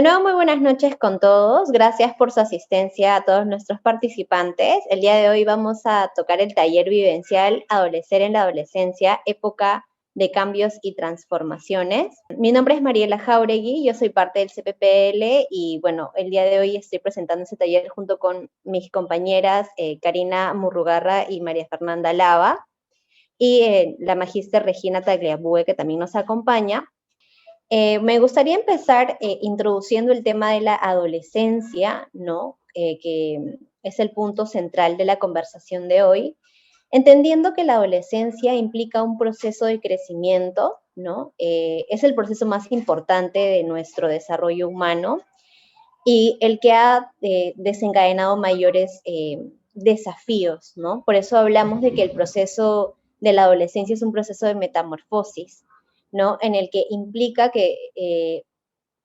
De nuevo, muy buenas noches con todos. Gracias por su asistencia a todos nuestros participantes. El día de hoy vamos a tocar el taller vivencial Adolecer en la adolescencia, época de cambios y transformaciones. Mi nombre es Mariela Jauregui, yo soy parte del CPPL y bueno, el día de hoy estoy presentando este taller junto con mis compañeras Karina Murrugarra y María Fernanda Lava y la magíster Regina Tagliabue, que también nos acompaña. Me gustaría empezar introduciendo el tema de la adolescencia, ¿no? Que es el punto central de la conversación de hoy, entendiendo que la adolescencia implica un proceso de crecimiento, ¿no? Es el proceso más importante de nuestro desarrollo humano y el que ha desencadenado mayores desafíos, ¿no? Por eso hablamos de que el proceso de la adolescencia es un proceso de metamorfosis, ¿no? En el que implica que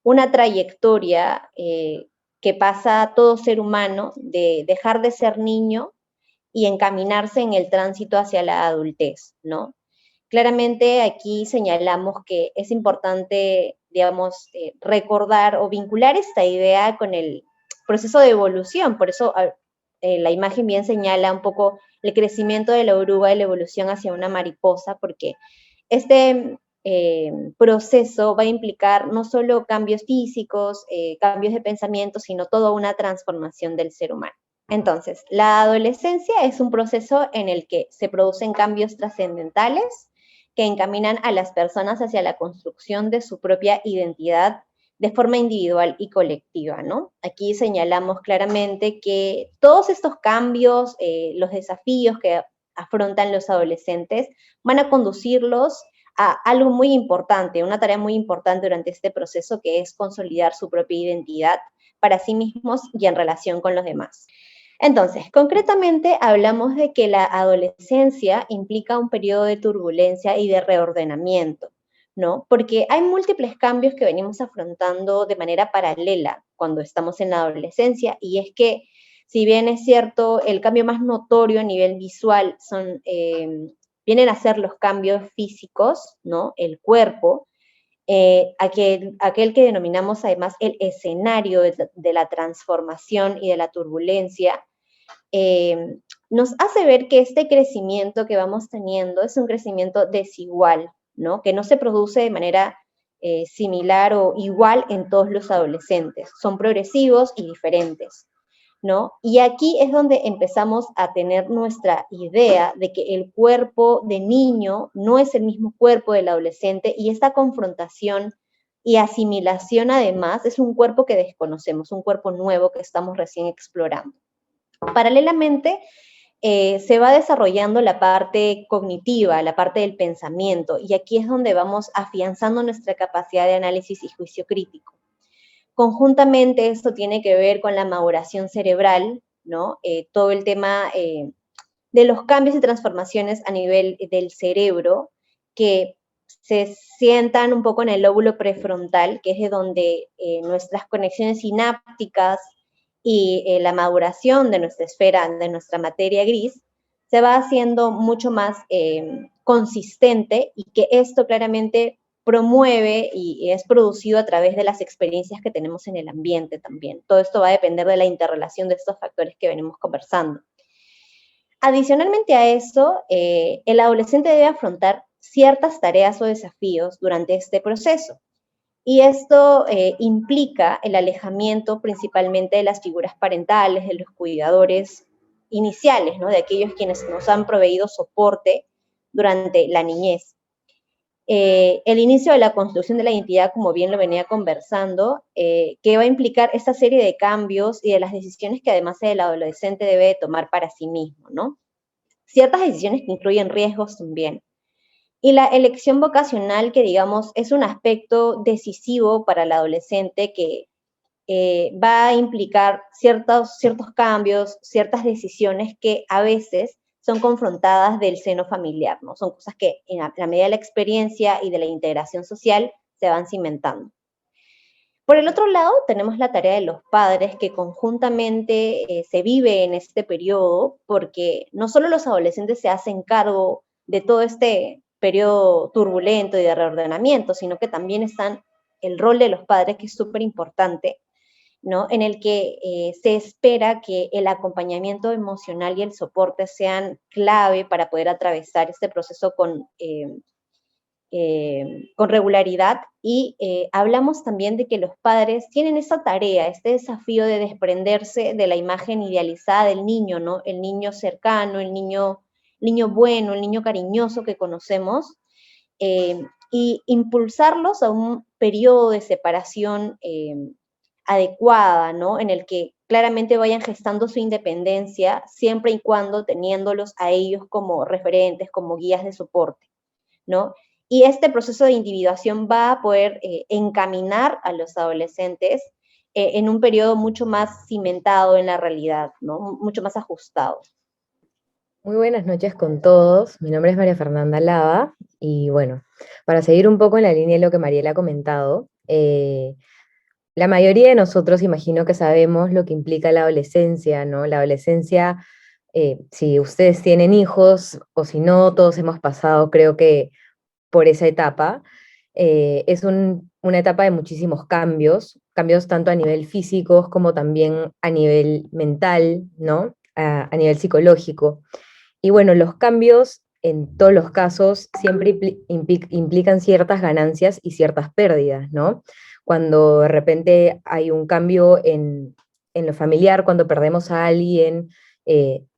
una trayectoria que pasa a todo ser humano de dejar de ser niño y encaminarse en el tránsito hacia la adultez, ¿no? Claramente aquí señalamos que es importante, digamos, recordar o vincular esta idea con el proceso de evolución. Por eso la imagen bien señala un poco el crecimiento de la oruga y la evolución hacia una mariposa, porque este proceso va a implicar no solo cambios físicos, cambios de pensamiento, sino toda una transformación del ser humano. Entonces, la adolescencia es un proceso en el que se producen cambios trascendentales que encaminan a las personas hacia la construcción de su propia identidad de forma individual y colectiva, ¿no? Aquí señalamos claramente que todos estos cambios, los desafíos que afrontan los adolescentes, van a conducirlos a algo muy importante, una tarea muy importante durante este proceso, que es consolidar su propia identidad para sí mismos y en relación con los demás. Entonces, concretamente hablamos de que la adolescencia implica un periodo de turbulencia y de reordenamiento, ¿no? Porque hay múltiples cambios que venimos afrontando de manera paralela cuando estamos en la adolescencia, y es que, si bien es cierto, el cambio más notorio a nivel visual vienen a ser los cambios físicos, ¿no? El cuerpo, aquel que denominamos además el escenario de la transformación y de la turbulencia, eh, nos hace ver que este crecimiento que vamos teniendo es un crecimiento desigual, ¿no? Que no se produce de manera similar o igual en todos los adolescentes. Son progresivos y diferentes, ¿no? Y aquí es donde empezamos a tener nuestra idea de que el cuerpo de niño no es el mismo cuerpo del adolescente, y esta confrontación y asimilación además es un cuerpo que desconocemos, un cuerpo nuevo que estamos recién explorando. Paralelamente, se va desarrollando la parte cognitiva, la parte del pensamiento, y aquí es donde vamos afianzando nuestra capacidad de análisis y juicio crítico. Conjuntamente, esto tiene que ver con la maduración cerebral, ¿no? Todo el tema de los cambios y transformaciones a nivel del cerebro, que se sientan un poco en el lóbulo prefrontal, que es de donde nuestras conexiones sinápticas y la maduración de nuestra esfera, de nuestra materia gris, se va haciendo mucho más consistente, y que esto claramente promueve y es producido a través de las experiencias que tenemos en el ambiente también. Todo esto va a depender de la interrelación de estos factores que venimos conversando. Adicionalmente a eso, el adolescente debe afrontar ciertas tareas o desafíos durante este proceso. Y esto implica el alejamiento principalmente de las figuras parentales, de los cuidadores iniciales, ¿no? De aquellos quienes nos han proveído soporte durante la niñez. El inicio de la construcción de la identidad, como bien lo venía conversando, que va a implicar esta serie de cambios y de las decisiones que además el adolescente debe tomar para sí mismo, ¿no? Ciertas decisiones que incluyen riesgos también. Y la elección vocacional, que digamos es un aspecto decisivo para el adolescente, que va a implicar ciertos cambios, ciertas decisiones que a veces son confrontadas del seno familiar, ¿no? Son cosas que en la medida de la experiencia y de la integración social se van cimentando. Por el otro lado, tenemos la tarea de los padres, que conjuntamente se vive en este periodo, porque no solo los adolescentes se hacen cargo de todo este periodo turbulento y de reordenamiento, sino que también están el rol de los padres, que es súper importante, ¿no? En el que se espera que el acompañamiento emocional y el soporte sean clave para poder atravesar este proceso con regularidad y hablamos también de que los padres tienen esa tarea, este desafío de desprenderse de la imagen idealizada del niño, ¿no? El niño cercano, el niño bueno, el niño cariñoso que conocemos, y impulsarlos a un periodo de separación adecuada, ¿no? En el que claramente vayan gestando su independencia, siempre y cuando teniéndolos a ellos como referentes, como guías de soporte, ¿no? Y este proceso de individuación va a poder encaminar a los adolescentes en un periodo mucho más cimentado en la realidad, ¿no? Mucho más ajustado. Muy buenas noches con todos. Mi nombre es María Fernanda Lava y bueno, para seguir un poco en la línea de lo que Mariela ha comentado, la mayoría de nosotros imagino que sabemos lo que implica la adolescencia, ¿no? La adolescencia, si ustedes tienen hijos o si no, todos hemos pasado, creo que por esa etapa. Es una etapa de muchísimos cambios, cambios tanto a nivel físico como también a nivel mental, ¿no? A nivel psicológico. Y bueno, los cambios en todos los casos siempre implican ciertas ganancias y ciertas pérdidas, ¿no? Cuando de repente hay un cambio en lo familiar, cuando perdemos a alguien,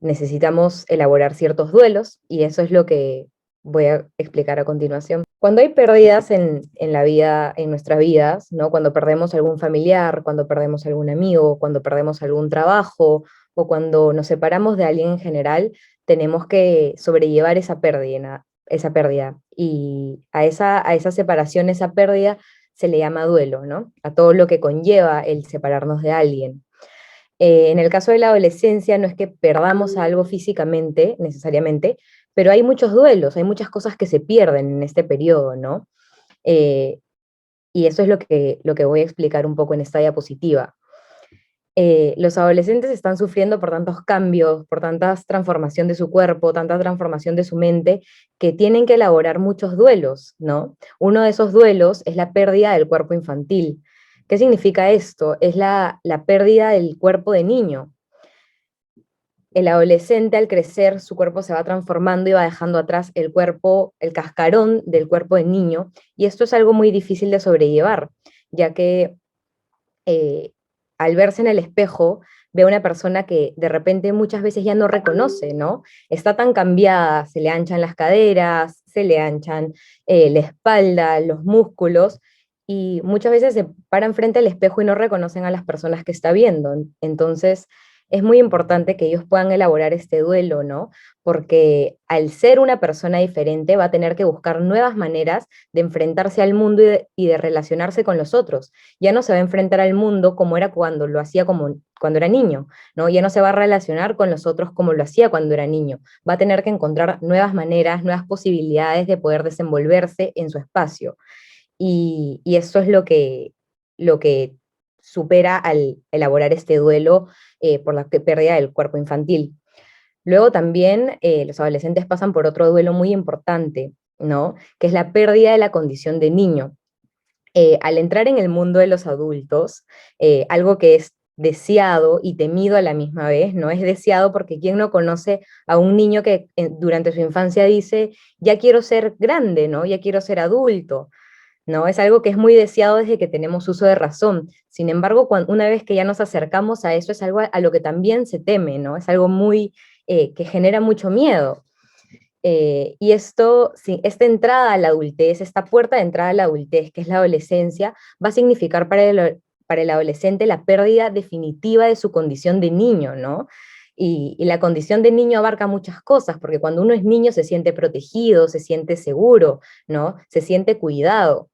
necesitamos elaborar ciertos duelos y eso es lo que voy a explicar a continuación. Cuando hay pérdidas en la vida, en nuestras vidas, ¿no? Cuando perdemos algún familiar, cuando perdemos algún amigo, cuando perdemos algún trabajo o cuando nos separamos de alguien en general, tenemos que sobrellevar esa pérdida, esa pérdida. Y a esa separación, esa pérdida, se le llama duelo, ¿no? A todo lo que conlleva el separarnos de alguien. En el caso de la adolescencia, no es que perdamos a algo físicamente, necesariamente, pero hay muchos duelos, hay muchas cosas que se pierden en este periodo, ¿no? Eh, y eso es lo que voy a explicar un poco en esta diapositiva. Los adolescentes están sufriendo por tantos cambios, por tanta transformación de su cuerpo, tanta transformación de su mente, que tienen que elaborar muchos duelos, ¿no? Uno de esos duelos es la pérdida del cuerpo infantil. ¿Qué significa esto? Es la pérdida del cuerpo de niño. El adolescente al crecer, su cuerpo se va transformando y va dejando atrás el cuerpo, el cascarón del cuerpo de niño, y esto es algo muy difícil de sobrellevar, ya que eh, al verse en el espejo, ve a una persona que de repente muchas veces ya no reconoce, ¿no? Está tan cambiada, se le anchan las caderas, se le anchan la espalda, los músculos, y muchas veces se paran frente al espejo y no reconocen a las personas que está viendo. Entonces, es muy importante que ellos puedan elaborar este duelo, ¿no? Porque al ser una persona diferente va a tener que buscar nuevas maneras de enfrentarse al mundo y de relacionarse con los otros. Ya no se va a enfrentar al mundo como era cuando lo hacía como cuando era niño, ¿no? Ya no se va a relacionar con los otros como lo hacía cuando era niño. Va a tener que encontrar nuevas maneras, nuevas posibilidades de poder desenvolverse en su espacio. Y eso es lo que supera al elaborar este duelo por la pérdida del cuerpo infantil. Luego también los adolescentes pasan por otro duelo muy importante, ¿no? Que es la pérdida de la condición de niño. Al entrar en el mundo de los adultos, algo que es deseado y temido a la misma vez, ¿no? Es deseado porque ¿quién no conoce a un niño que durante su infancia dice, ya quiero ser grande, ¿no? Ya quiero ser adulto, ¿no? Es algo que es muy deseado desde que tenemos uso de razón. Sin embargo, una vez que ya nos acercamos a eso, es algo a lo que también se teme, ¿no? Es algo muy, que genera mucho miedo. Y esto, sí, esta entrada a la adultez, esta puerta de entrada a la adultez, que es la adolescencia, va a significar para el adolescente la pérdida definitiva de su condición de niño, ¿no? Y la condición de niño abarca muchas cosas, porque cuando uno es niño se siente protegido, se siente seguro, ¿no? Se siente cuidado.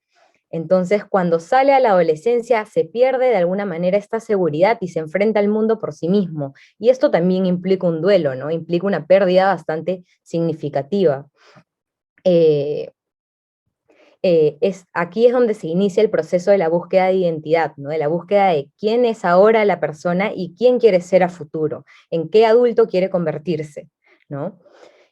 Entonces, cuando sale a la adolescencia, se pierde de alguna manera esta seguridad y se enfrenta al mundo por sí mismo. Y esto también implica un duelo, ¿no? Implica una pérdida bastante significativa. Eh, aquí es donde se inicia el proceso de la búsqueda de identidad, ¿no? De la búsqueda de quién es ahora la persona y quién quiere ser a futuro, en qué adulto quiere convertirse, ¿no?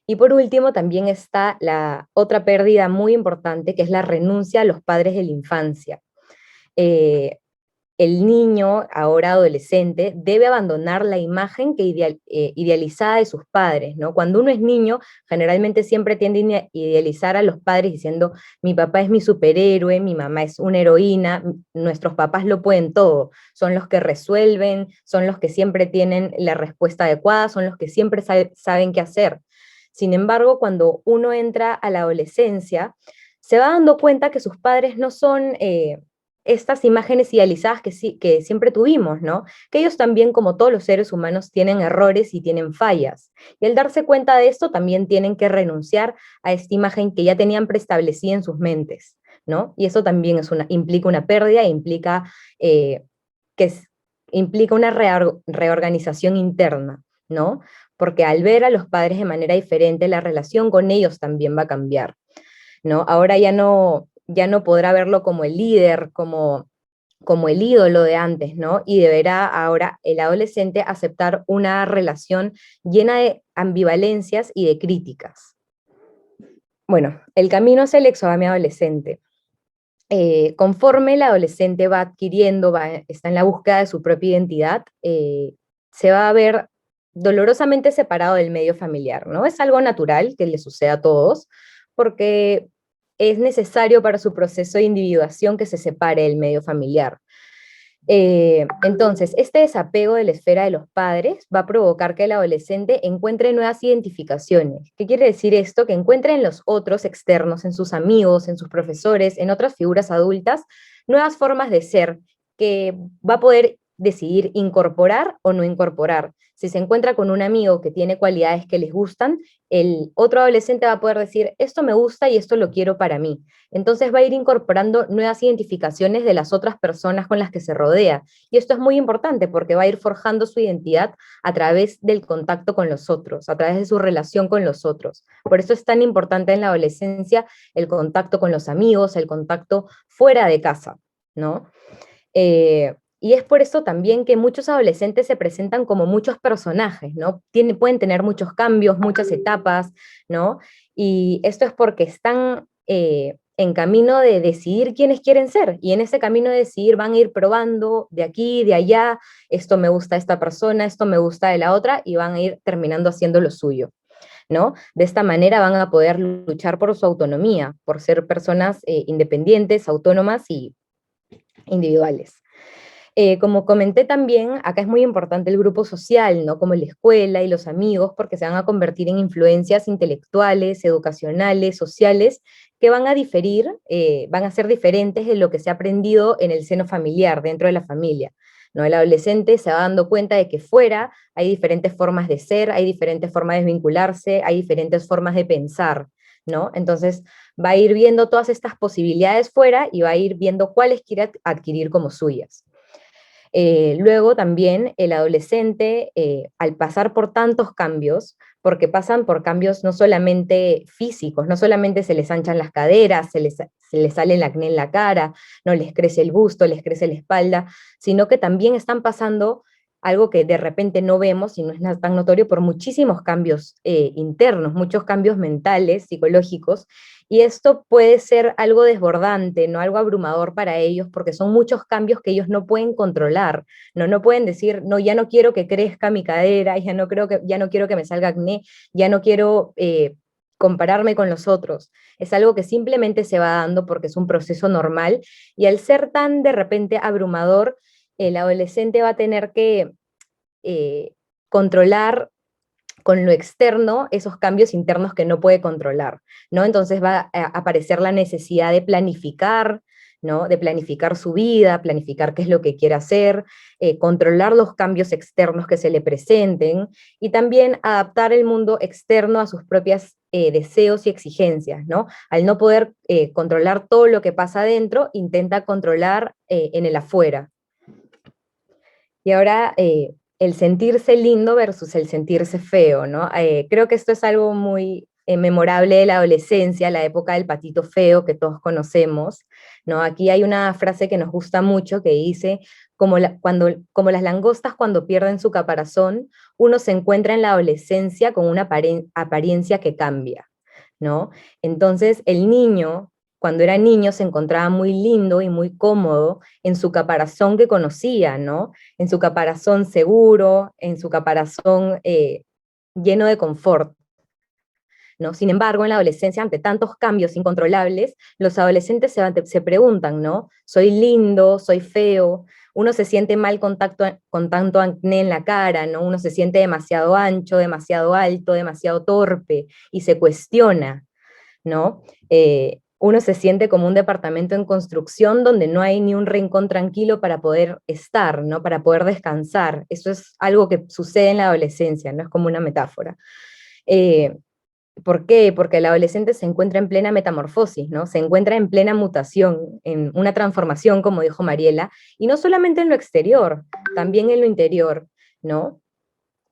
Y por último, también está la otra pérdida muy importante, que es la renuncia a los padres de la infancia. eh, el niño, ahora adolescente, debe abandonar la imagen que idealizada de sus padres, ¿no? Cuando uno es niño, generalmente siempre tiende a idealizar a los padres diciendo, mi papá es mi superhéroe, mi mamá es una heroína, nuestros papás lo pueden todo, son los que resuelven, son los que siempre tienen la respuesta adecuada, son los que siempre saben qué hacer. Sin embargo, cuando uno entra a la adolescencia, se va dando cuenta que sus padres no son estas imágenes idealizadas que, sí, que siempre tuvimos, ¿no? Que ellos también, como todos los seres humanos, tienen errores y tienen fallas. Y al darse cuenta de esto, también tienen que renunciar a esta imagen que ya tenían preestablecida en sus mentes, ¿no? Y eso también implica una pérdida, eh, que es, implica una reorganización interna, ¿no? Porque al ver a los padres de manera diferente, la relación con ellos también va a cambiar, ¿no? Ahora ya no podrá verlo como el líder, como el ídolo de antes, ¿no? Y deberá ahora el adolescente aceptar una relación llena de ambivalencias y de críticas. Bueno, el camino hacia el exodamio adolescente. Conforme el adolescente va adquiriendo, está en la búsqueda de su propia identidad, se va a ver dolorosamente separado del medio familiar, ¿no? Es algo natural que le sucede a todos, porque es necesario para su proceso de individuación que se separe del medio familiar. Entonces, este desapego de la esfera de los padres va a provocar que el adolescente encuentre nuevas identificaciones. ¿Qué quiere decir esto? Que encuentre en los otros externos, en sus amigos, en sus profesores, en otras figuras adultas, nuevas formas de ser que va a poder decidir incorporar o no incorporar. Si se encuentra con un amigo que tiene cualidades que les gustan, el otro adolescente va a poder decir, esto me gusta y esto lo quiero para mí. Entonces va a ir incorporando nuevas identificaciones de las otras personas con las que se rodea. Y esto es muy importante porque va a ir forjando su identidad a través del contacto con los otros, a través de su relación con los otros. Por eso es tan importante en la adolescencia el contacto con los amigos, el contacto fuera de casa, ¿no? Y es por eso también que muchos adolescentes se presentan como muchos personajes, ¿no? Pueden tener muchos cambios, muchas etapas, ¿no? Y esto es porque están en camino de decidir quiénes quieren ser. Y en ese camino de decidir van a ir probando de aquí, de allá, esto me gusta de esta persona, esto me gusta de la otra, y van a ir terminando haciendo lo suyo, ¿no? De esta manera van a poder luchar por su autonomía, por ser personas independientes, autónomas y individuales. Como comenté también, acá es muy importante el grupo social, ¿no? Como la escuela y los amigos, porque se van a convertir en influencias intelectuales, educacionales, sociales, que van a diferir, van a ser diferentes de lo que se ha aprendido en el seno familiar, dentro de la familia, ¿no? El adolescente se va dando cuenta de que fuera hay diferentes formas de ser, hay diferentes formas de vincularse, hay diferentes formas de pensar, ¿no? Entonces va a ir viendo todas estas posibilidades fuera y va a ir viendo cuáles quiere adquirir como suyas. Luego también el adolescente, al pasar por tantos cambios, porque pasan por cambios no solamente físicos, no solamente se les anchan las caderas, se les sale el acné en la cara, no les crece el busto, les crece la espalda, sino que también están pasando algo que de repente no vemos y no es tan notorio por muchísimos cambios internos, muchos cambios mentales, psicológicos, y esto puede ser algo desbordante, no algo abrumador para ellos, porque son muchos cambios que ellos no pueden controlar, no, no pueden decir, no, ya no quiero que crezca mi cadera, ya no quiero que me salga acné, ya no quiero compararme con los otros. Es algo que simplemente se va dando porque es un proceso normal, y al ser tan de repente abrumador, el adolescente va a tener que eh, controlar con lo externo esos cambios internos que no puede controlar, ¿no? Entonces va a aparecer la necesidad de planificar, ¿no? De planificar su vida, planificar qué es lo que quiere hacer, controlar los cambios externos que se le presenten y también adaptar el mundo externo a sus propios deseos y exigencias, ¿no? Al no poder controlar todo lo que pasa adentro, intenta controlar en el afuera. Y ahora el sentirse lindo versus el sentirse feo, ¿no? Creo que esto es algo muy memorable de la adolescencia, la época del patito feo que todos conocemos, ¿no? Aquí hay una frase que nos gusta mucho que dice, como las langostas cuando pierden su caparazón, uno se encuentra en la adolescencia con una apariencia que cambia, ¿no? Entonces el niño cuando era niño se encontraba muy lindo y muy cómodo en su caparazón que conocía, ¿no? En su caparazón seguro, en su caparazón lleno de confort, ¿no? Sin embargo, en la adolescencia, ante tantos cambios incontrolables, los adolescentes se preguntan, ¿no? ¿Soy lindo? ¿Soy feo? Uno se siente mal con tanto acné en la cara, ¿no? Uno se siente demasiado ancho, demasiado alto, demasiado torpe, y se cuestiona, ¿no? Uno se siente como un departamento en construcción donde no hay ni un rincón tranquilo para poder estar, ¿no? Para poder descansar. Eso es algo que sucede en la adolescencia, ¿no? Es como una metáfora. Eh, ¿Por qué? Porque el adolescente se encuentra en plena metamorfosis, ¿no? Se encuentra en plena mutación, en una transformación, como dijo Mariela, y no solamente en lo exterior, también en lo interior, ¿no?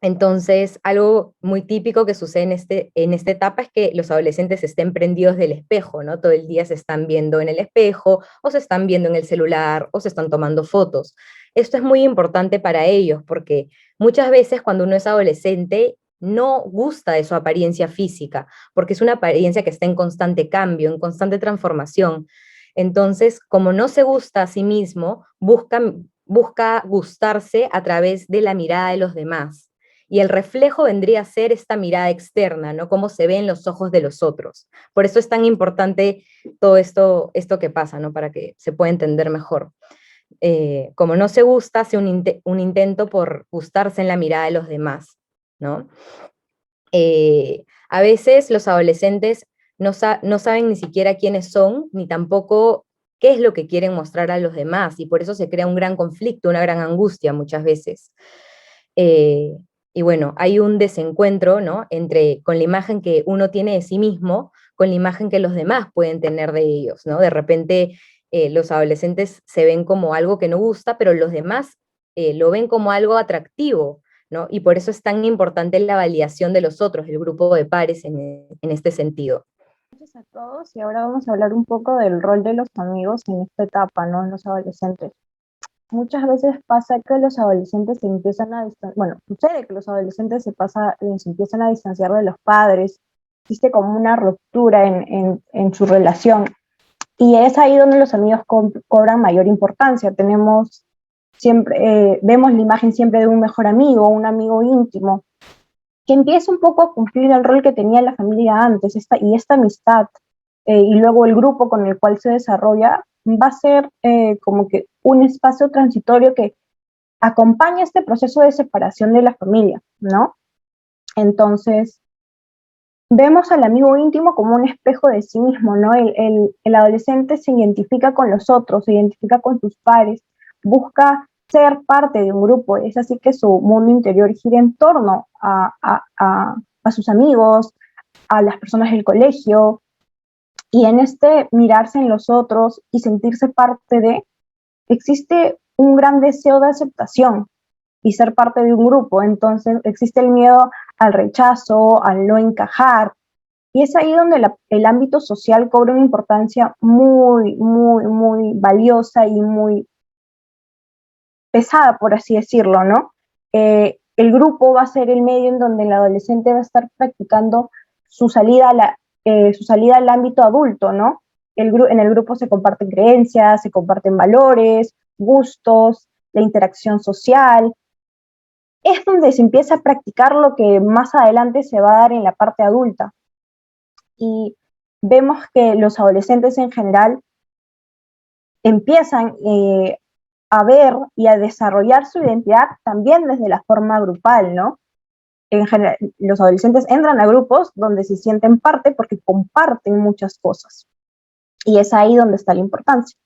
Entonces, algo muy típico que sucede en esta etapa es que los adolescentes estén prendidos del espejo, ¿no? Todo el día se están viendo en el espejo, o se están viendo en el celular, o se están tomando fotos. Esto es muy importante para ellos porque muchas veces cuando uno es adolescente no gusta de su apariencia física, porque es una apariencia que está en constante cambio, en constante transformación. Entonces, como no se gusta a sí mismo, busca gustarse a través de la mirada de los demás. Y el reflejo vendría a ser esta mirada externa, ¿no? Cómo se ve en los ojos de los otros. Por eso es tan importante todo esto que pasa, ¿no? Para que se pueda entender mejor. Como no se gusta, hace un intento por gustarse en la mirada de los demás, ¿no? A veces los adolescentes no saben ni siquiera quiénes son, ni tampoco qué es lo que quieren mostrar a los demás, y por eso se crea un gran conflicto, una gran angustia muchas veces. Eh, y bueno, hay un desencuentro, ¿no? Con la imagen que uno tiene de sí mismo, con la imagen que los demás pueden tener de ellos, ¿no? De repente los adolescentes se ven como algo que no gusta, pero los demás lo ven como algo atractivo, ¿no? Y por eso es tan importante la validación de los otros, el grupo de pares en este sentido. Gracias a todos y ahora vamos a hablar un poco del rol de los amigos en esta etapa, ¿no? En los adolescentes. Muchas veces pasa que los adolescentes se empiezan a distanciar, bueno, sucede que los adolescentes se empiezan a distanciar de los padres, existe como una ruptura en su relación y es ahí donde los amigos cobran mayor importancia. Tenemos siempre, vemos la imagen siempre de un mejor amigo, un amigo íntimo, que empieza un poco a cumplir el rol que tenía la familia antes, esta amistad, y luego el grupo con el cual se desarrolla, va a ser como que un espacio transitorio que acompaña este proceso de separación de la familia, ¿no? Entonces, vemos al amigo íntimo como un espejo de sí mismo, ¿no? El adolescente se identifica con los otros, se identifica con sus pares, busca ser parte de un grupo, es así que su mundo interior gira en torno a sus amigos, a las personas del colegio, y en este mirarse en los otros y sentirse parte de, existe un gran deseo de aceptación y ser parte de un grupo. Entonces existe el miedo al rechazo, al no encajar, y es ahí donde el ámbito social cobra una importancia muy, muy, muy valiosa y muy pesada, por así decirlo, ¿no? El grupo va a ser el medio en donde el adolescente va a estar practicando su salida, su salida al ámbito adulto, ¿no? En el grupo se comparten creencias, se comparten valores, gustos, la interacción social. Es donde se empieza a practicar lo que más adelante se va a dar en la parte adulta. Y vemos que los adolescentes en general empiezan a ver y a desarrollar su identidad también desde la forma grupal, ¿no? En general, los adolescentes entran a grupos donde se sienten parte porque comparten muchas cosas. Y es ahí donde está la importancia.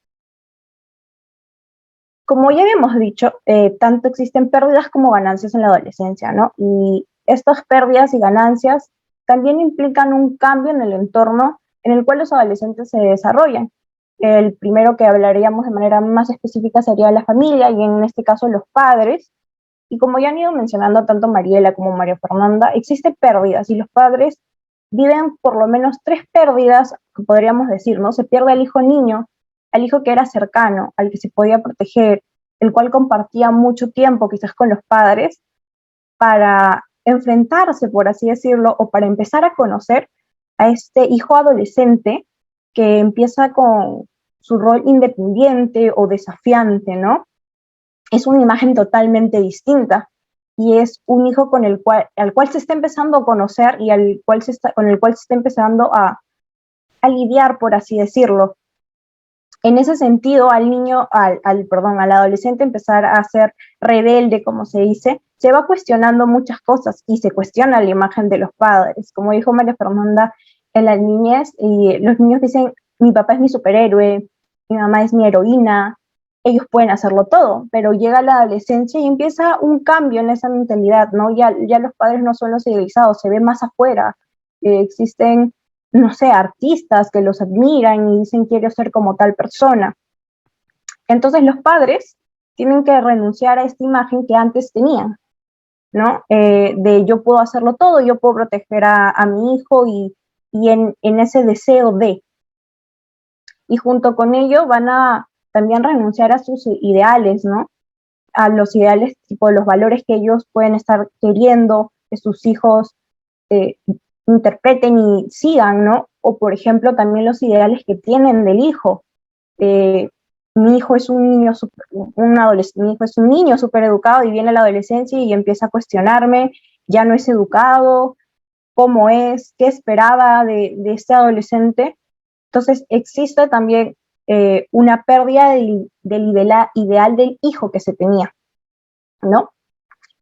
Como ya habíamos dicho, tanto existen pérdidas como ganancias en la adolescencia, ¿no? Y estas pérdidas y ganancias también implican un cambio en el entorno en el cual los adolescentes se desarrollan. El primero que hablaríamos de manera más específica sería la familia y en este caso los padres. Y como ya han ido mencionando tanto Mariela como María Fernanda, existen pérdidas y los padres viven por lo menos tres pérdidas, que podríamos decir, ¿no? Se pierde al hijo niño, al hijo que era cercano, al que se podía proteger, el cual compartía mucho tiempo quizás con los padres, para enfrentarse, por así decirlo, o para empezar a conocer a este hijo adolescente que empieza con su rol independiente o desafiante, ¿no? Es una imagen totalmente distinta y es un hijo al cual se está empezando a conocer y con el cual se está empezando a lidiar, por así decirlo. En ese sentido, al adolescente empezar a ser rebelde, como se dice, se va cuestionando muchas cosas y se cuestiona la imagen de los padres. Como dijo María Fernanda, en la niñez, y los niños dicen, mi papá es mi superhéroe, mi mamá es mi heroína, ellos pueden hacerlo todo, pero llega la adolescencia y empieza un cambio en esa mentalidad, ¿no? Ya los padres no son los idealizados, se ve más afuera, existen, no sé, artistas que los admiran y dicen quiero ser como tal persona. Entonces los padres tienen que renunciar a esta imagen que antes tenían, ¿no? De yo puedo hacerlo todo, yo puedo proteger a mi hijo y en ese deseo de. Y junto con ello van a también renunciar a sus ideales, ¿no? A los ideales, tipo los valores que ellos pueden estar queriendo que sus hijos interpreten y sigan, ¿no? O por ejemplo también los ideales que tienen del hijo. Mi hijo es un niño mi hijo es un niño súper educado y viene a la adolescencia y empieza a cuestionarme, ya no es educado, cómo es, qué esperaba de este adolescente. Entonces existe también una pérdida del ideal del hijo que se tenía, ¿no?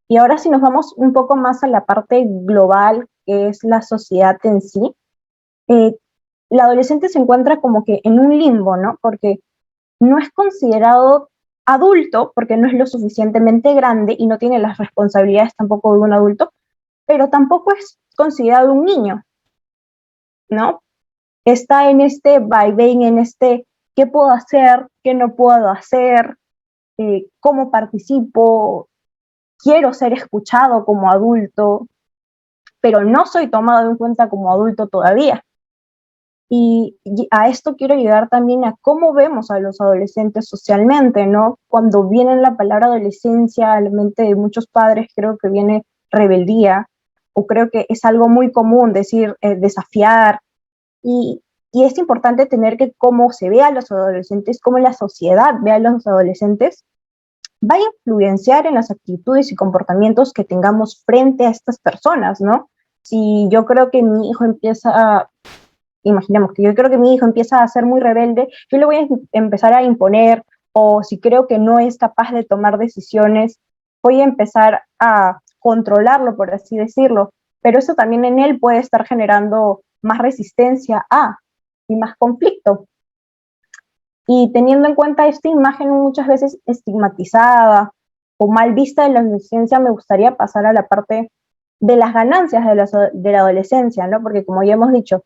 Y ahora si nos vamos un poco más a la parte global, que es la sociedad en sí, el adolescente se encuentra como que en un limbo, ¿no? Porque no es considerado adulto, porque no es lo suficientemente grande y no tiene las responsabilidades tampoco de un adulto, pero tampoco es considerado un niño, ¿no? Está en este vaivén, en este qué puedo hacer, qué no puedo hacer, cómo participo, quiero ser escuchado como adulto, pero no soy tomado en cuenta como adulto todavía. Y a esto quiero llegar también a cómo vemos a los adolescentes socialmente, ¿no? Cuando viene la palabra adolescencia a la mente de muchos padres, creo que viene rebeldía, o creo que es algo muy común decir desafiar, y es importante tener que cómo se ve a los adolescentes, cómo la sociedad ve a los adolescentes, va a influenciar en las actitudes y comportamientos que tengamos frente a estas personas, ¿no? Si yo creo que mi hijo imaginemos que yo creo que mi hijo empieza a ser muy rebelde, yo le voy a empezar a imponer, o si creo que no es capaz de tomar decisiones, voy a empezar a controlarlo, por así decirlo, pero eso también en él puede estar generando más resistencia y más conflicto. Y teniendo en cuenta esta imagen muchas veces estigmatizada o mal vista de la adolescencia, me gustaría pasar a la parte de las ganancias de la adolescencia, ¿no? Porque como ya hemos dicho,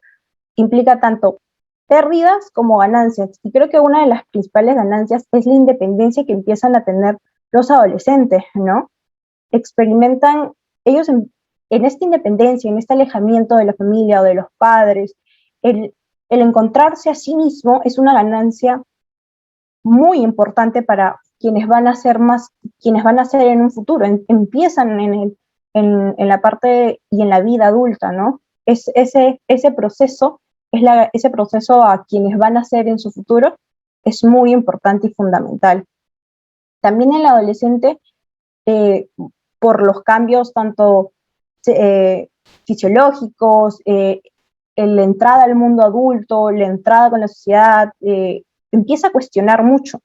implica tanto pérdidas como ganancias. Y creo que una de las principales ganancias es la independencia que empiezan a tener los adolescentes, ¿no? Experimentan ellos en esta independencia, en este alejamiento de la familia o de los padres, el encontrarse a sí mismo es una ganancia muy importante para quienes van a ser en un futuro, empiezan en la parte y en la vida adulta, ¿no? Ese proceso, ese proceso a quienes van a ser en su futuro es muy importante y fundamental. También el adolescente, por los cambios tanto fisiológicos, la entrada al mundo adulto, la entrada con la sociedad, empieza a cuestionar mucho.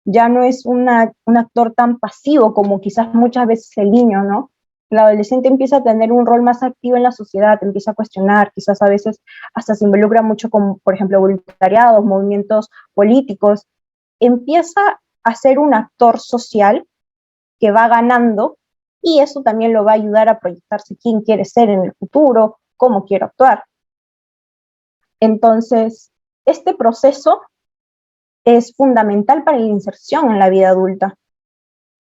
Ya no es un actor tan pasivo como quizás muchas veces el niño, ¿no? El adolescente empieza a tener un rol más activo en la sociedad, empieza a cuestionar, quizás a veces hasta se involucra mucho con, por ejemplo, voluntariados, movimientos políticos. Empieza a ser un actor social que va ganando, y eso también lo va a ayudar a proyectarse quién quiere ser en el futuro, cómo quiere actuar. Entonces, este proceso es fundamental para la inserción en la vida adulta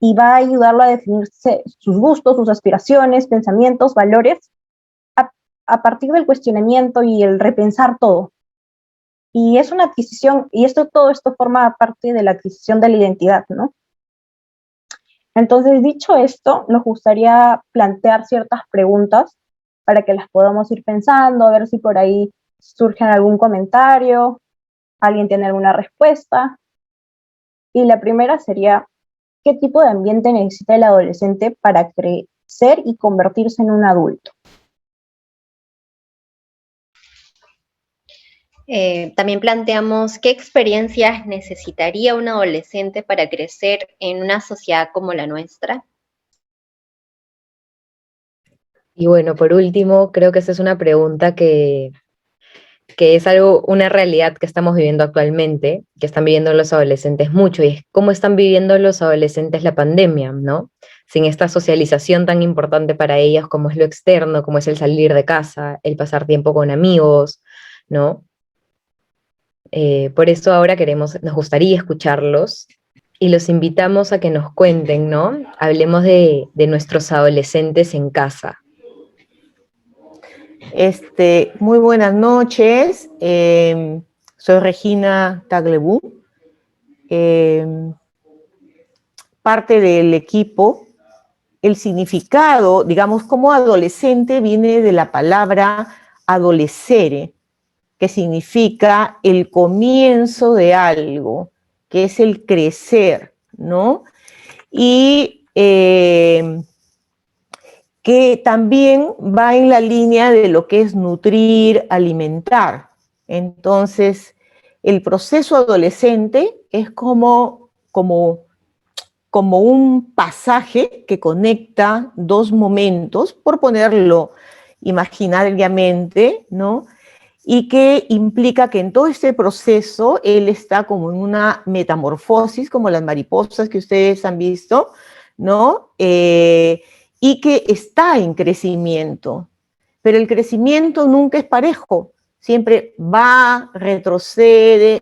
y va a ayudarlo a definirse sus gustos, sus aspiraciones, pensamientos, valores, a partir del cuestionamiento y el repensar todo. Y es una adquisición, y todo esto forma parte de la adquisición de la identidad, ¿no? Entonces, dicho esto, nos gustaría plantear ciertas preguntas para que las podamos ir pensando, a ver si por ahí surge algún comentario. ¿Alguien tiene alguna respuesta? Y la primera sería, ¿qué tipo de ambiente necesita el adolescente para crecer y convertirse en un adulto? También planteamos qué experiencias necesitaría un adolescente para crecer en una sociedad como la nuestra. Y bueno, por último, creo que esa es una pregunta que es algo, una realidad que estamos viviendo actualmente, que están viviendo los adolescentes mucho, y es cómo están viviendo los adolescentes la pandemia, ¿no? Sin esta socialización tan importante para ellos como es lo externo, como es el salir de casa, el pasar tiempo con amigos, ¿no? Por eso ahora nos gustaría escucharlos y los invitamos a que nos cuenten, ¿no? Hablemos de nuestros adolescentes en casa. Muy buenas noches. Soy Regina Taglebú, parte del equipo. El significado, digamos, como adolescente viene de la palabra adolescere, que significa el comienzo de algo, que es el crecer, ¿no? Y que también va en la línea de lo que es nutrir, alimentar. Entonces, el proceso adolescente es como un pasaje que conecta dos momentos, por ponerlo imaginariamente, ¿no? Y que implica que en todo este proceso él está como en una metamorfosis, como las mariposas que ustedes han visto, ¿no? Y que está en crecimiento. Pero el crecimiento nunca es parejo, siempre va, retrocede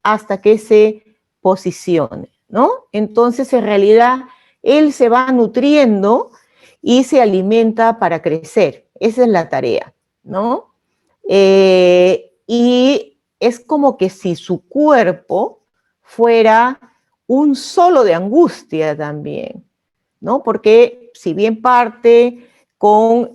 hasta que se posicione, ¿no? Entonces, en realidad, él se va nutriendo y se alimenta para crecer. Esa es la tarea, ¿no? Y es como que si su cuerpo fuera un solo de angustia también, ¿no? Porque si bien parte con,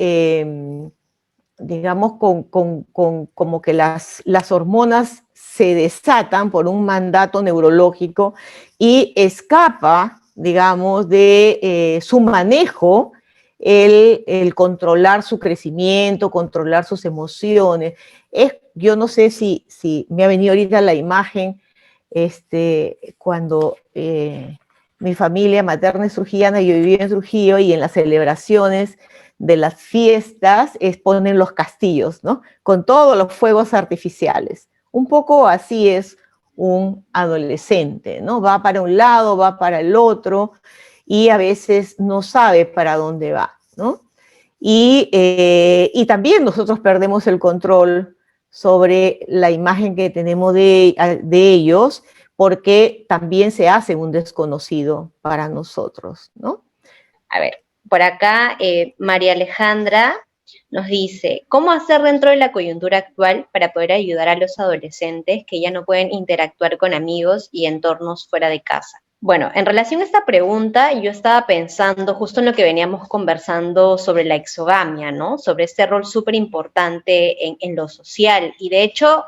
digamos, como que las hormonas se desatan por un mandato neurológico y escapa, digamos, de su manejo el controlar su crecimiento, controlar sus emociones. Yo no sé si me ha venido ahorita la imagen cuando mi familia materna es trujillana, yo vivía en Trujillo y en las celebraciones de las fiestas ponen los castillos, ¿no? Con todos los fuegos artificiales. Un poco así es un adolescente, ¿no? Va para un lado, va para el otro y a veces no sabe para dónde va, ¿no? Y también nosotros perdemos el control sobre la imagen que tenemos de ellos, porque también se hace un desconocido para nosotros, ¿no? A ver, por acá María Alejandra nos dice, ¿cómo hacer dentro de la coyuntura actual para poder ayudar a los adolescentes que ya no pueden interactuar con amigos y entornos fuera de casa? Bueno, en relación a esta pregunta, yo estaba pensando justo en lo que veníamos conversando sobre la exogamia, ¿no? Sobre este rol súper importante en lo social. Y de hecho,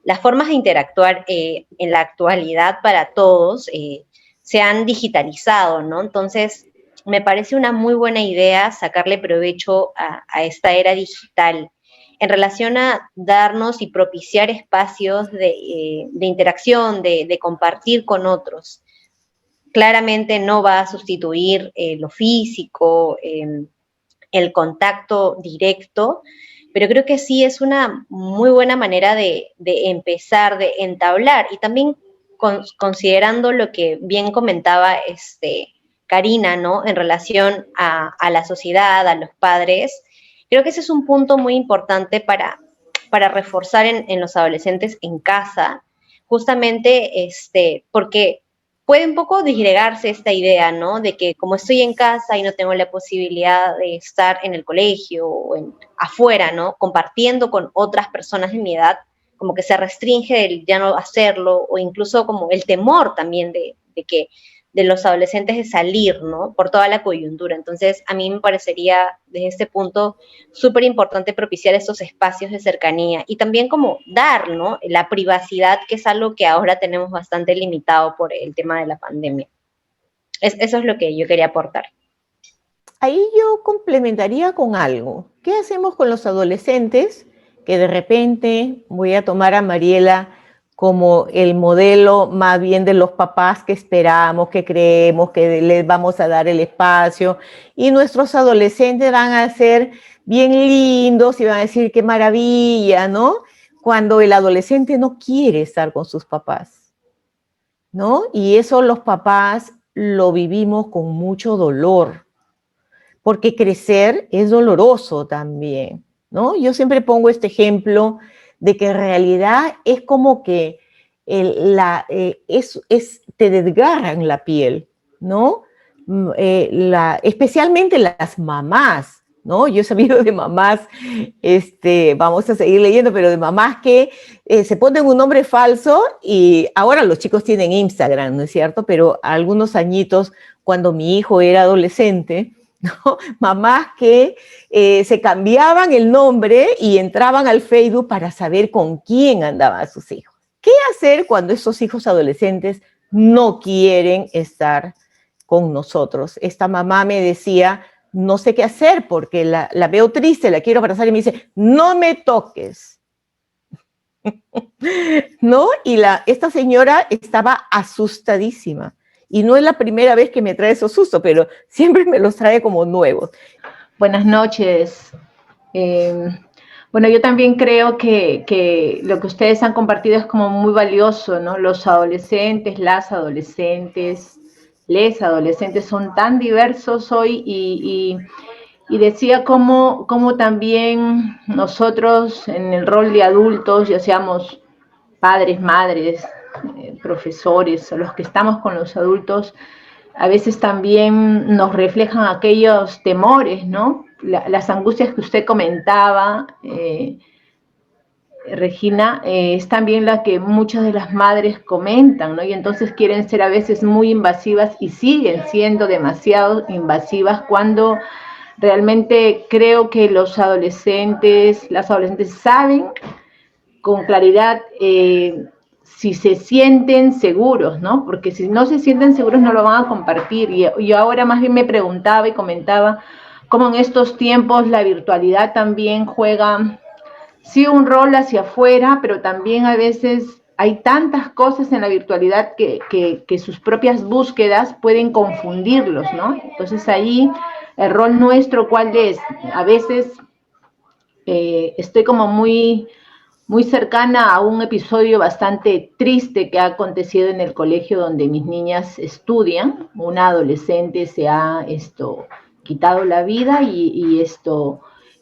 las formas de interactuar en la actualidad para todos se han digitalizado, ¿no? Entonces, me parece una muy buena idea sacarle provecho a esta era digital en relación a darnos y propiciar espacios de interacción, de compartir con otros. Claramente no va a sustituir lo físico, el contacto directo, pero creo que sí es una muy buena manera de empezar, de entablar, y también considerando lo que bien comentaba Karina, ¿no? En relación a la sociedad, a los padres, creo que ese es un punto muy importante para reforzar en los adolescentes en casa, justamente porque puede un poco disgregarse esta idea, ¿no? De que como estoy en casa y no tengo la posibilidad de estar en el colegio o afuera, ¿no? Compartiendo con otras personas de mi edad, como que se restringe el ya no hacerlo, o incluso como el temor también de que de los adolescentes de salir, ¿no? Por toda la coyuntura. Entonces, a mí me parecería, desde este punto, súper importante propiciar estos espacios de cercanía y también como dar, ¿no? La privacidad, que es algo que ahora tenemos bastante limitado por el tema de la pandemia. Eso es lo que yo quería aportar. Ahí yo complementaría con algo. ¿Qué hacemos con los adolescentes que de repente, voy a tomar a Mariela como el modelo más bien de los papás que esperamos, que creemos que les vamos a dar el espacio, y nuestros adolescentes van a ser bien lindos y van a decir qué maravilla, ¿no? Cuando el adolescente no quiere estar con sus papás, ¿no? Y eso los papás lo vivimos con mucho dolor, porque crecer es doloroso también, ¿no? Yo siempre pongo este ejemplo de que en realidad es como que te desgarran la piel, ¿no? Especialmente las mamás, ¿no? Yo he sabido de mamás, vamos a seguir leyendo, pero de mamás que se ponen un nombre falso y ahora los chicos tienen Instagram, ¿no es cierto? Pero algunos añitos, cuando mi hijo era adolescente, ¿no? Mamás que se cambiaban el nombre y entraban al Facebook para saber con quién andaban sus hijos. ¿Qué hacer cuando esos hijos adolescentes no quieren estar con nosotros? Esta mamá me decía, no sé qué hacer porque la veo triste, la quiero abrazar y me dice, no me toques. ¿No? Y esta señora estaba asustadísima. Y no es la primera vez que me trae esos sustos, pero siempre me los trae como nuevos. Buenas noches. Bueno, yo también creo que lo que ustedes han compartido es como muy valioso, ¿no? Los adolescentes, las adolescentes, les adolescentes son tan diversos hoy y decía cómo también nosotros en el rol de adultos, ya seamos padres, madres, profesores o los que estamos con los adultos, a veces también nos reflejan aquellos temores, ¿no? Las angustias que usted comentaba, Regina, es también la que muchas de las madres comentan, ¿no? Y entonces quieren ser a veces muy invasivas y siguen siendo demasiado invasivas cuando realmente creo que los adolescentes, las adolescentes saben con claridad si se sienten seguros, ¿no? Porque si no se sienten seguros no lo van a compartir. Y yo ahora más bien me preguntaba y comentaba cómo en estos tiempos la virtualidad también juega, sí, un rol hacia afuera, pero también a veces hay tantas cosas en la virtualidad que sus propias búsquedas pueden confundirlos, ¿no? Entonces ahí el rol nuestro, ¿cuál es? A veces estoy como muy cercana a un episodio bastante triste que ha acontecido en el colegio donde mis niñas estudian. Una adolescente se ha quitado la vida y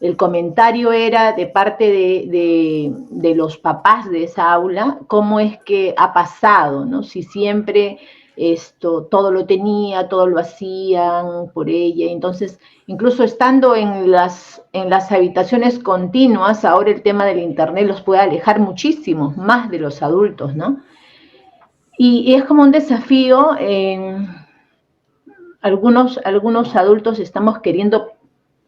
el comentario era de parte de los papás de esa aula, cómo es que ha pasado, ¿no? Si siempre todo lo tenía, todo lo hacían por ella. Entonces, incluso estando en las habitaciones continuas, ahora el tema del internet los puede alejar muchísimo más de los adultos, ¿no? Y es como un desafío. Algunos adultos estamos queriendo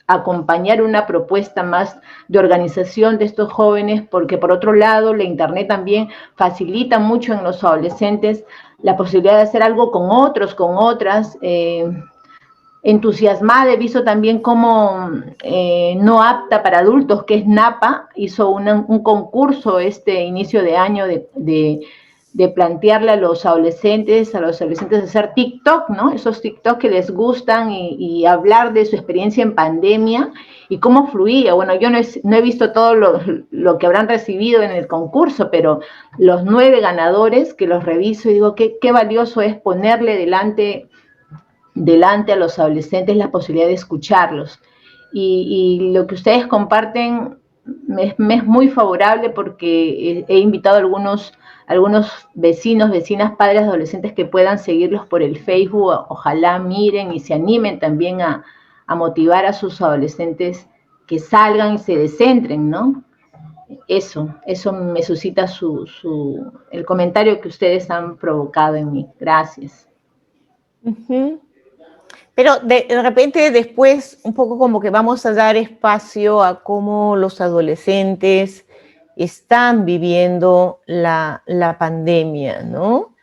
acompañar una propuesta más de organización de estos jóvenes, porque por otro lado la internet también facilita mucho en los adolescentes la posibilidad de hacer algo con otros, con otras. Entusiasmada, he visto también como No Apta para Adultos, que es NAPA, hizo un concurso inicio de año de plantearle a los adolescentes hacer TikTok, ¿no? Esos TikTok que les gustan y hablar de su experiencia en pandemia y cómo fluía. Bueno, yo no he visto todo lo que habrán recibido en el concurso, pero los 9 ganadores que los reviso y digo, qué valioso es ponerle delante a los adolescentes la posibilidad de escucharlos. Y lo que ustedes comparten me es muy favorable porque he invitado a algunos vecinos, vecinas, padres, adolescentes que puedan seguirlos por el Facebook. Ojalá miren y se animen también a motivar a sus adolescentes que salgan y se descentren, ¿no? Eso me suscita el comentario que ustedes han provocado en mí. Gracias. Ujú. Pero de repente después un poco como que vamos a dar espacio a cómo los adolescentes están viviendo la pandemia, ¿no?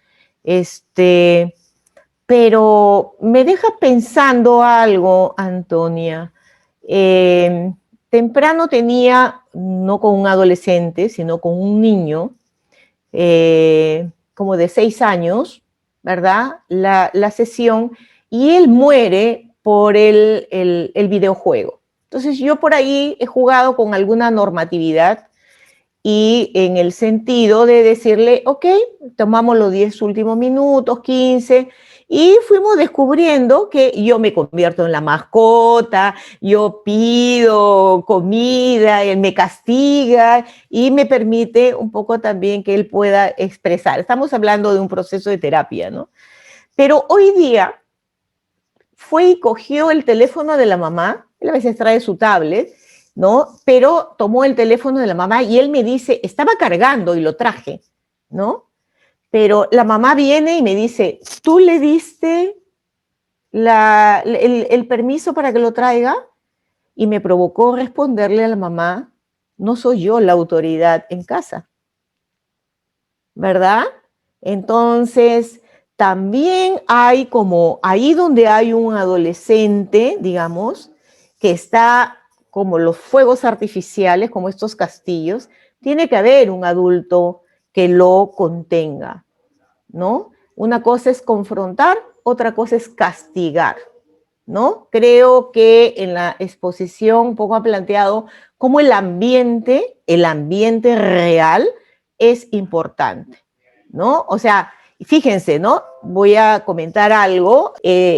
Pero me deja pensando algo, Antonia. Eh, Temprano tenía, no con un adolescente, sino con un niño, como de 6 años, ¿verdad? La sesión, y él muere por el videojuego. Entonces yo por ahí he jugado con alguna normatividad y en el sentido de decirle, ok, tomamos los 10 últimos minutos, 15, y fuimos descubriendo que yo me convierto en la mascota, yo pido comida, él me castiga y me permite un poco también que él pueda expresar. Estamos hablando de un proceso de terapia, ¿no? Pero hoy día fue y cogió el teléfono de la mamá, él a veces trae su tablet, ¿no? Pero tomó el teléfono de la mamá y él me dice, estaba cargando y lo traje, ¿no? Pero la mamá viene y me dice, ¿tú le diste el permiso para que lo traiga? Y me provocó responderle a la mamá, no soy yo la autoridad en casa, ¿verdad? Entonces, también hay como ahí donde hay un adolescente, digamos, que está como los fuegos artificiales, como estos castillos, tiene que haber un adulto que lo contenga, ¿no? Una cosa es confrontar, otra cosa es castigar, ¿no? Creo que en la exposición un poco ha planteado cómo el ambiente real es importante, ¿no? O sea, fíjense, ¿no? Voy a comentar algo.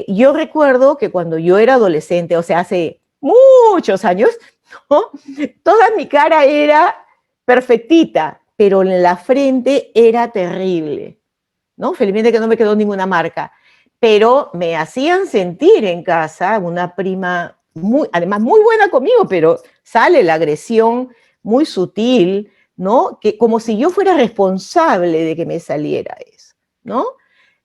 Yo recuerdo que cuando yo era adolescente, o sea, hace muchos años, ¿no? Toda mi cara era perfectita, pero en la frente era terrible, ¿no? Felizmente que no me quedó ninguna marca, pero me hacían sentir en casa una prima, además muy buena conmigo, pero sale la agresión muy sutil, ¿no? Que como si yo fuera responsable de que me saliera eso, ¿no?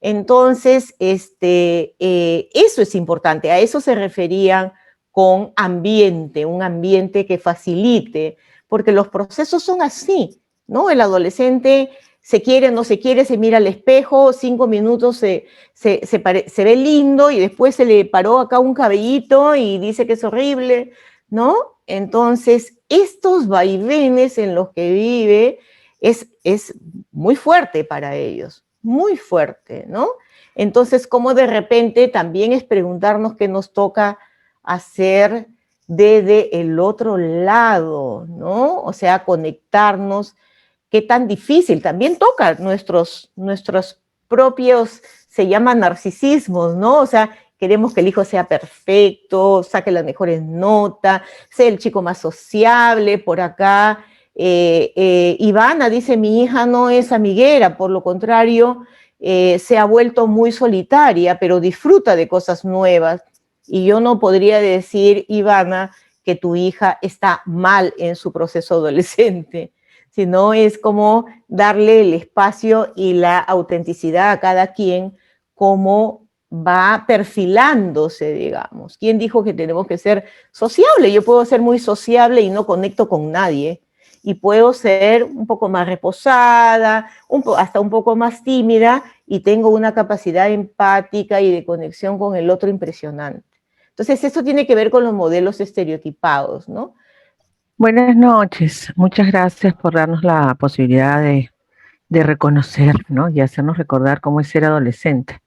Entonces, eso es importante, a eso se referían con ambiente, un ambiente que facilite, porque los procesos son así, ¿no? El adolescente se quiere, no se quiere, se mira al espejo, 5 minutos se ve lindo y después se le paró acá un cabellito y dice que es horrible, ¿no? Entonces, estos vaivenes en los que vive es muy fuerte para ellos, muy fuerte, ¿no? Entonces, como de repente también es preguntarnos qué nos toca hacer desde el otro lado, ¿no? O sea, conectarnos, qué tan difícil, también toca nuestros propios, se llaman narcisismos, ¿no? O sea, queremos que el hijo sea perfecto, saque las mejores notas, sea el chico más sociable. Por acá, Ivana dice, mi hija no es amiguera, por lo contrario, se ha vuelto muy solitaria, pero disfruta de cosas nuevas. Y yo no podría decir, Ivana, que tu hija está mal en su proceso adolescente, sino es como darle el espacio y la autenticidad a cada quien, como va perfilándose, digamos. ¿Quién dijo que tenemos que ser sociables? Yo puedo ser muy sociable y no conecto con nadie, y puedo ser un poco más reposada, hasta un poco más tímida, y tengo una capacidad empática y de conexión con el otro impresionante. Entonces, eso tiene que ver con los modelos estereotipados, ¿no? Buenas noches, muchas gracias por darnos la posibilidad de reconocer, ¿no? Y hacernos recordar cómo es ser adolescente.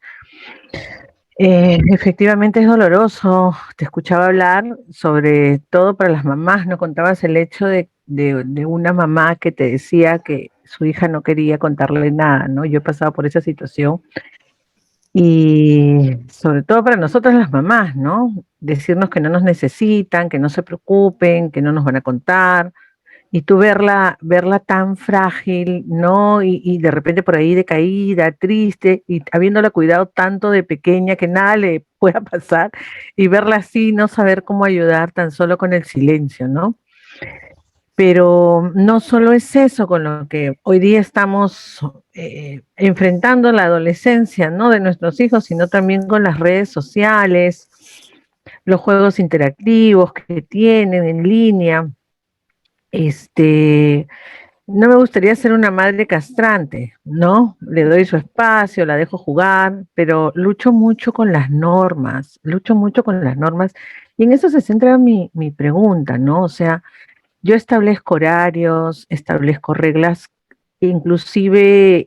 Efectivamente es doloroso, te escuchaba hablar sobre todo para las mamás, ¿no? Contabas el hecho de una mamá que te decía que su hija no quería contarle nada, ¿no? Yo he pasado por esa situación y sobre todo para nosotras las mamás, ¿no? Decirnos que no nos necesitan, que no se preocupen, que no nos van a contar. Y tú verla tan frágil, ¿no? Y de repente por ahí decaída, triste, y habiéndola cuidado tanto de pequeña que nada le pueda pasar, y verla así, no saber cómo ayudar tan solo con el silencio, ¿no? Pero no solo es eso con lo que hoy día estamos enfrentando la adolescencia, ¿no? De nuestros hijos, sino también con las redes sociales, los juegos interactivos que tienen en línea. No me gustaría ser una madre castrante, ¿no? Le doy su espacio, la dejo jugar, pero lucho mucho con las normas, lucho mucho con las normas. Y en eso se centra mi pregunta, ¿no? O sea, yo establezco horarios, establezco reglas, inclusive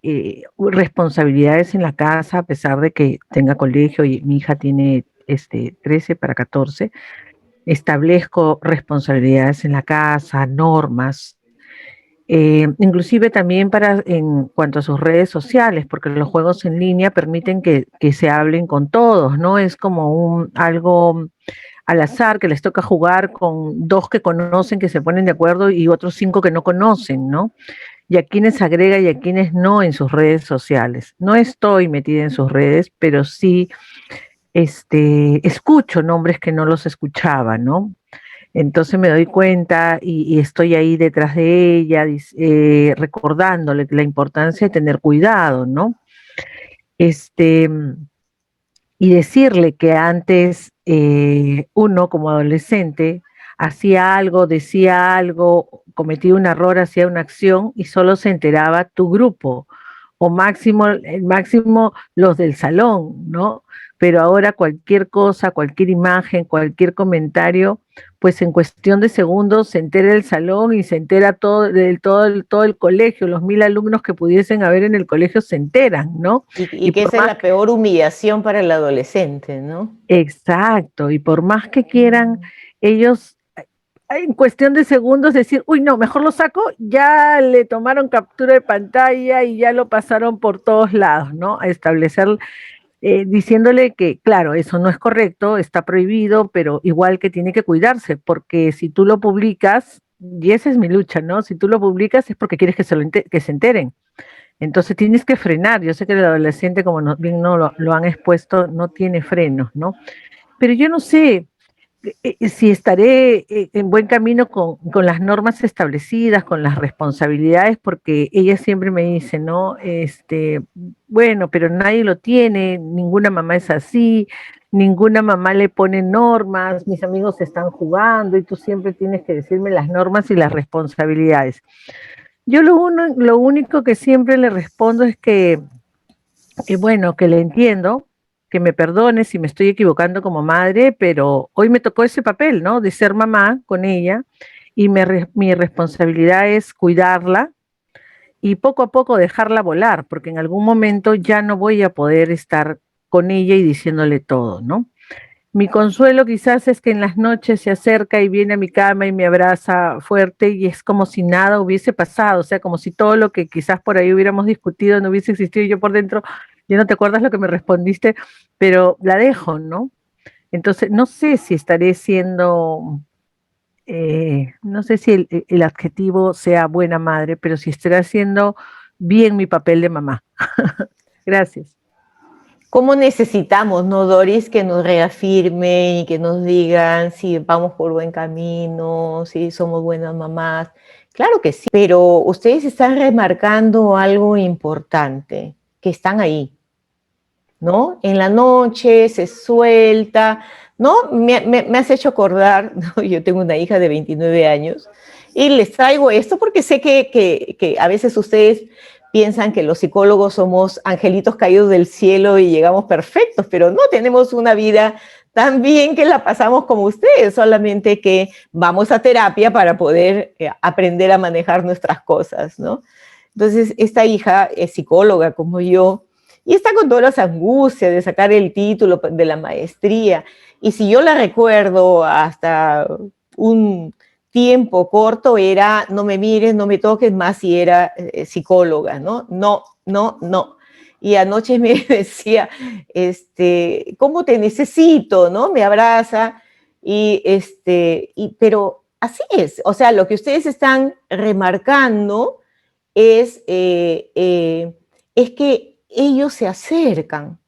responsabilidades en la casa, a pesar de que tenga colegio y mi hija tiene 13 para 14, establezco responsabilidades en la casa, normas, inclusive también en cuanto a sus redes sociales, porque los juegos en línea permiten que se hablen con todos, ¿no? Es como algo al azar que les toca jugar con dos que conocen, que se ponen de acuerdo y otros 5 que no conocen, ¿no? Y a quienes agrega y a quienes no en sus redes sociales. No estoy metida en sus redes, pero sí escucho nombres que no los escuchaba, ¿no? Entonces me doy cuenta y estoy ahí detrás de ella, recordándole la importancia de tener cuidado, ¿no? Este, y decirle que antes uno como adolescente hacía algo, decía algo, cometía un error, hacía una acción y solo se enteraba tu grupo, o máximo, el máximo los del salón, ¿no? Pero ahora cualquier cosa, cualquier imagen, cualquier comentario, pues en cuestión de segundos se entera el salón y se entera todo el colegio, los 1000 alumnos que pudiesen haber en el colegio se enteran, ¿no? Y que esa es la peor humillación para el adolescente, ¿no? Exacto, y por más que quieran, ellos en cuestión de segundos decir, uy, no, mejor lo saco, ya le tomaron captura de pantalla y ya lo pasaron por todos lados, ¿no? A establecer, diciéndole que, claro, eso no es correcto, está prohibido, pero igual que tiene que cuidarse, porque si tú lo publicas, y esa es mi lucha, ¿no? Si tú lo publicas es porque quieres que se enteren. Entonces tienes que frenar. Yo sé que el adolescente, como bien no lo han expuesto, no tiene frenos, ¿no? Pero yo no sé si estaré en buen camino con las normas establecidas, con las responsabilidades, porque ella siempre me dice, ¿no? Bueno, pero nadie lo tiene, ninguna mamá es así, ninguna mamá le pone normas, mis amigos están jugando y tú siempre tienes que decirme las normas y las responsabilidades. Yo lo único que siempre le respondo es bueno, que le entiendo, que me perdone si me estoy equivocando como madre, pero hoy me tocó ese papel, ¿no? De ser mamá con ella y mi responsabilidad es cuidarla y poco a poco dejarla volar, porque en algún momento ya no voy a poder estar con ella y diciéndole todo, ¿no? Mi consuelo quizás es que en las noches se acerca y viene a mi cama y me abraza fuerte y es como si nada hubiese pasado, o sea, como si todo lo que quizás por ahí hubiéramos discutido no hubiese existido y yo por dentro, ya no te acuerdas lo que me respondiste, pero la dejo, ¿no? Entonces, no sé si estaré siendo, no sé si el adjetivo sea buena madre, pero si estaré haciendo bien mi papel de mamá. Gracias. ¿Cómo necesitamos, no, Doris, que nos reafirmen y que nos digan si vamos por buen camino, si somos buenas mamás? Claro que sí, pero ustedes están remarcando algo importante, que están ahí, ¿no? En la noche se suelta, ¿no? Me has hecho acordar, ¿no? Yo tengo una hija de 29 años y les traigo esto porque sé que a veces ustedes piensan que los psicólogos somos angelitos caídos del cielo y llegamos perfectos, pero no tenemos una vida tan bien que la pasamos como ustedes, solamente que vamos a terapia para poder aprender a manejar nuestras cosas, ¿no? Entonces, esta hija es psicóloga como yo y está con todas las angustias de sacar el título de la maestría. Y si yo la recuerdo hasta un tiempo corto era no me mires, no me toques, más si era psicóloga, ¿no? No, no, no. Y anoche me decía, ¿cómo te necesito? ¿No? Me abraza pero así es. O sea, lo que ustedes están remarcando es que ellos se acercan.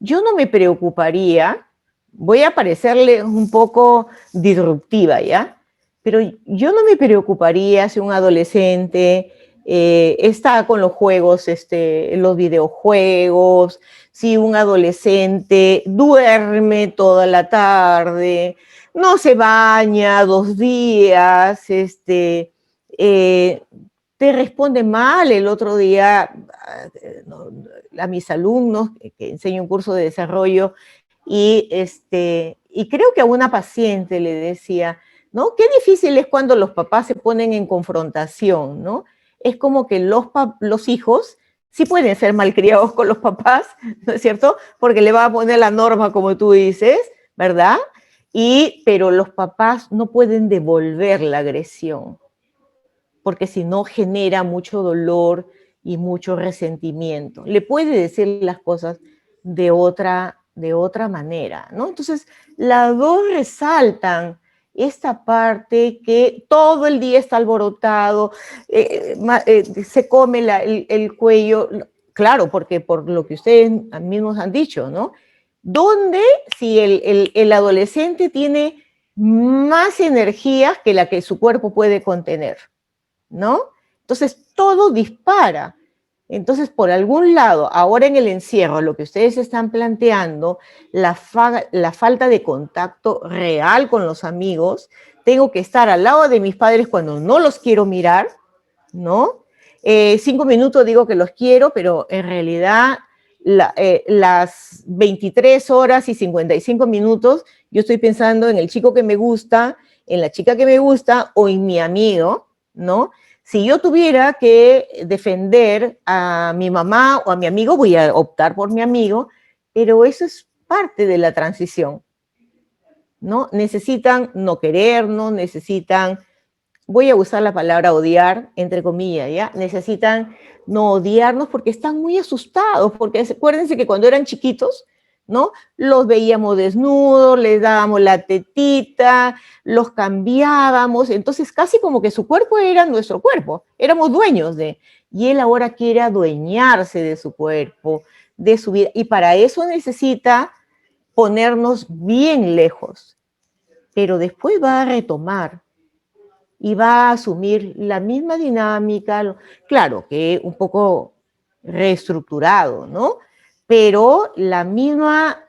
Yo no me preocuparía, voy a parecerle un poco disruptiva, ¿ya? Pero yo no me preocuparía si un adolescente está con los juegos, los videojuegos, si un adolescente duerme toda la tarde, no se baña 2 días, te responde mal. El otro día a mis alumnos, que enseño un curso de desarrollo, y creo que a una paciente le decía, ¿no? Qué difícil es cuando los papás se ponen en confrontación, ¿no? Es como que los hijos sí pueden ser malcriados con los papás, ¿no es cierto? Porque le va a poner la norma, como tú dices, ¿verdad? Pero los papás no pueden devolver la agresión, porque si no genera mucho dolor y mucho resentimiento. Le puede decir las cosas de otra manera, ¿no? Entonces, las dos resaltan esta parte que todo el día está alborotado, se come el cuello, claro, porque por lo que ustedes mismos han dicho, ¿no? ¿Dónde si el adolescente tiene más energías que la que su cuerpo puede contener? ¿No? Entonces, todo dispara. Entonces, por algún lado, ahora en el encierro, lo que ustedes están planteando, la falta de contacto real con los amigos, tengo que estar al lado de mis padres cuando no los quiero mirar, ¿no? 5 minutos digo que los quiero, pero en realidad las 23 horas y 55 minutos yo estoy pensando en el chico que me gusta, en la chica que me gusta o en mi amigo, ¿no? Si yo tuviera que defender a mi mamá o a mi amigo, voy a optar por mi amigo, pero eso es parte de la transición, ¿no? Necesitan no querernos, necesitan, voy a usar la palabra odiar, entre comillas, ¿ya? Necesitan no odiarnos porque están muy asustados, porque acuérdense que cuando eran chiquitos, ¿no? Los veíamos desnudos, les dábamos la tetita, los cambiábamos, entonces casi como que su cuerpo era nuestro cuerpo, éramos dueños de, y él ahora quiere adueñarse de su cuerpo, de su vida, y para eso necesita ponernos bien lejos, pero después va a retomar y va a asumir la misma dinámica, claro que un poco reestructurado, ¿no? Pero la misma,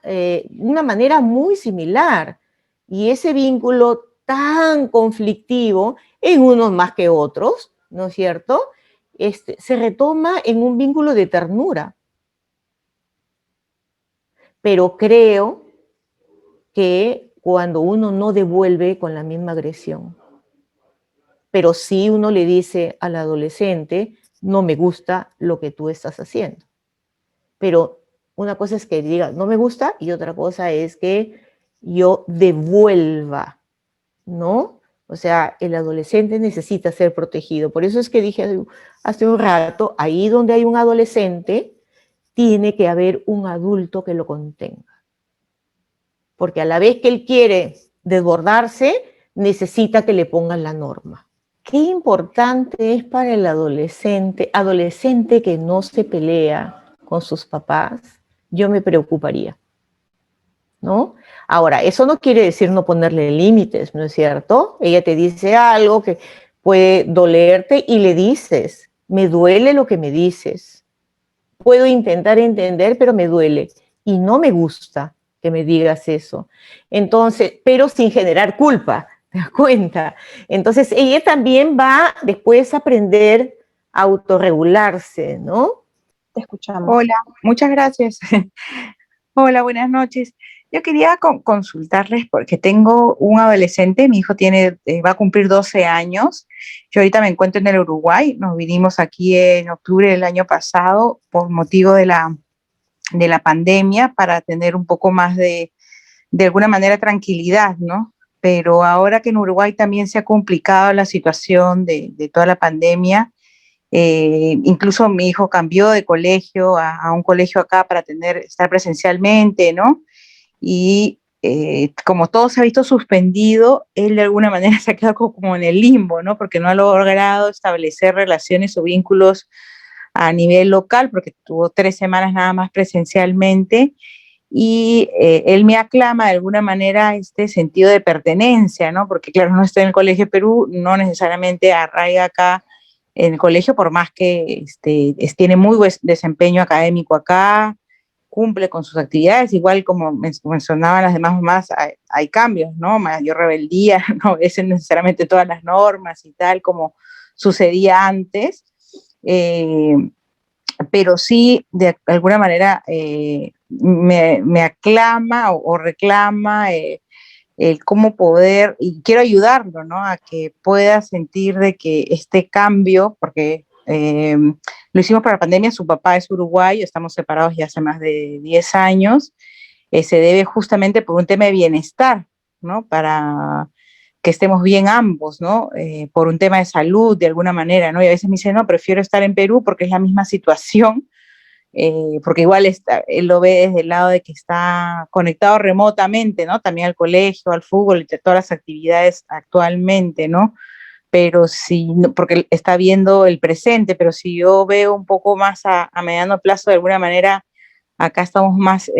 una manera muy similar. Y ese vínculo tan conflictivo, en unos más que otros, ¿no es cierto? Se retoma en un vínculo de ternura. Pero creo que cuando uno no devuelve con la misma agresión, pero sí uno le dice al adolescente, no me gusta lo que tú estás haciendo. Pero una cosa es que diga, no me gusta, y otra cosa es que yo devuelva, ¿no? O sea, el adolescente necesita ser protegido. Por eso es que dije hace un rato, ahí donde hay un adolescente, tiene que haber un adulto que lo contenga. Porque a la vez que él quiere desbordarse, necesita que le pongan la norma. Qué importante es para el adolescente que no se pelea con sus papás, yo me preocuparía, ¿no? Ahora, eso no quiere decir no ponerle límites, ¿no es cierto? Ella te dice algo que puede dolerte y le dices, me duele lo que me dices. Puedo intentar entender, pero me duele y no me gusta que me digas eso. Entonces, pero sin generar culpa. ¿Te das cuenta? Entonces, ella también va después a aprender a autorregularse, ¿no? Te escuchamos. Hola, muchas gracias. Hola, buenas noches. Yo quería consultarles porque tengo un adolescente, mi hijo va a cumplir 12 años. Yo ahorita me encuentro en el Uruguay, nos vinimos aquí en octubre del año pasado por motivo de la pandemia para tener un poco más de alguna manera tranquilidad, ¿no? Pero ahora que en Uruguay también se ha complicado la situación de toda la pandemia, incluso mi hijo cambió de colegio a un colegio acá para estar presencialmente, ¿no? Y como todo se ha visto suspendido, él de alguna manera se ha quedado como en el limbo, ¿no? Porque no ha logrado establecer relaciones o vínculos a nivel local, porque tuvo 3 semanas nada más presencialmente, y él me aclama de alguna manera este sentido de pertenencia, ¿no? Porque claro, no estoy en el Colegio Perú, no necesariamente arraiga acá en el colegio, por más que tiene muy buen desempeño académico acá, cumple con sus actividades, igual como mencionaban las demás mamás, hay cambios, ¿no? Mayor rebeldía, no obedece necesariamente todas las normas y tal, como sucedía antes, pero sí, de alguna manera, me aclama o reclama el cómo poder, y quiero ayudarlo, ¿no? A que pueda sentir de que este cambio, porque lo hicimos para la pandemia, su papá es uruguayo, estamos separados ya hace más de 10 años, se debe justamente por un tema de bienestar, ¿no? Para que estemos bien ambos, ¿no? Por un tema de salud, de alguna manera, ¿no? Y a veces me dice, no, prefiero estar en Perú porque es la misma situación, porque igual él lo ve desde el lado de que está conectado remotamente, ¿no? También al colegio, al fútbol, y todas las actividades actualmente, ¿no? Pero si, porque él está viendo el presente, pero si yo veo un poco más a mediano plazo, de alguna manera, acá estamos más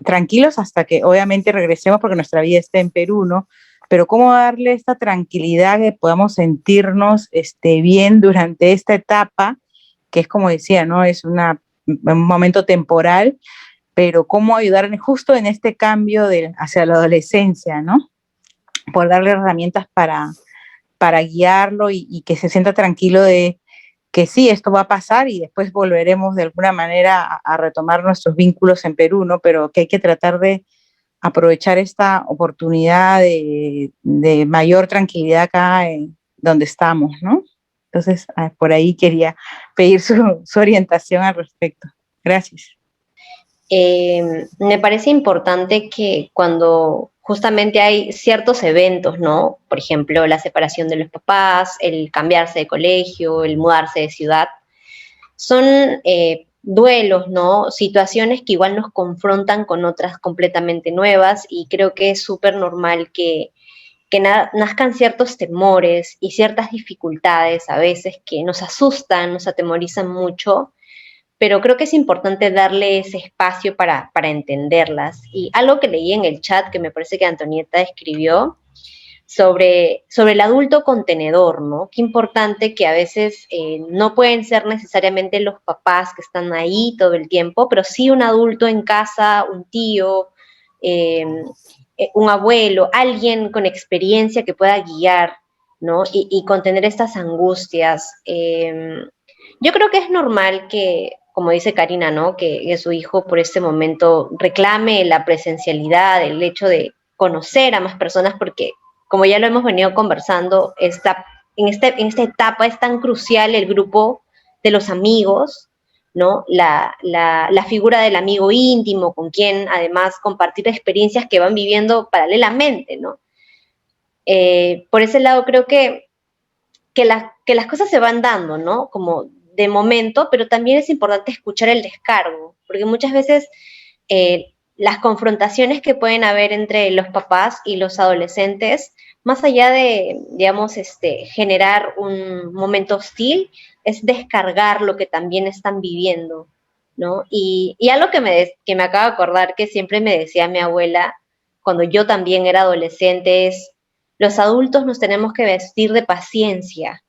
tranquilos hasta que obviamente regresemos porque nuestra vida está en Perú, ¿no? Pero cómo darle esta tranquilidad que podamos sentirnos bien durante esta etapa, que es como decía, ¿no? Es un momento temporal, pero cómo ayudar justo en este cambio hacia la adolescencia, ¿no? Por darle herramientas para guiarlo y que se sienta tranquilo de que sí, esto va a pasar y después volveremos de alguna manera a retomar nuestros vínculos en Perú, ¿no? Pero que hay que tratar de aprovechar esta oportunidad de mayor tranquilidad acá donde estamos, ¿no? Entonces, por ahí quería pedir su orientación al respecto. Gracias. Me parece importante que cuando justamente hay ciertos eventos, ¿no? Por ejemplo, la separación de los papás, el cambiarse de colegio, el mudarse de ciudad, son duelos, ¿no? Situaciones que igual nos confrontan con otras completamente nuevas y creo que es súper normal que nazcan ciertos temores y ciertas dificultades a veces que nos asustan, nos atemorizan mucho, pero creo que es importante darle ese espacio para entenderlas. Y algo que leí en el chat, que me parece que Antonieta escribió, sobre el adulto contenedor, ¿no? Qué importante que a veces no pueden ser necesariamente los papás que están ahí todo el tiempo, pero sí un adulto en casa, un tío, eh, un abuelo, alguien con experiencia que pueda guiar, ¿no? Y contener estas angustias. Yo creo que es normal que, como dice Karina, ¿no? Que su hijo por este momento reclame la presencialidad, el hecho de conocer a más personas, porque como ya lo hemos venido conversando, en esta etapa es tan crucial el grupo de los amigos, ¿no? La figura del amigo íntimo, con quien además compartir experiencias que van viviendo paralelamente, ¿no? Por ese lado creo que las cosas se van dando, ¿no? Como de momento, pero también es importante escuchar el descargo, porque muchas veces las confrontaciones que pueden haber entre los papás y los adolescentes, más allá de, digamos, generar un momento hostil, es descargar lo que también están viviendo, ¿no? Y algo que me acabo de acordar que siempre me decía mi abuela, cuando yo también era adolescente, es, los adultos nos tenemos que vestir de paciencia,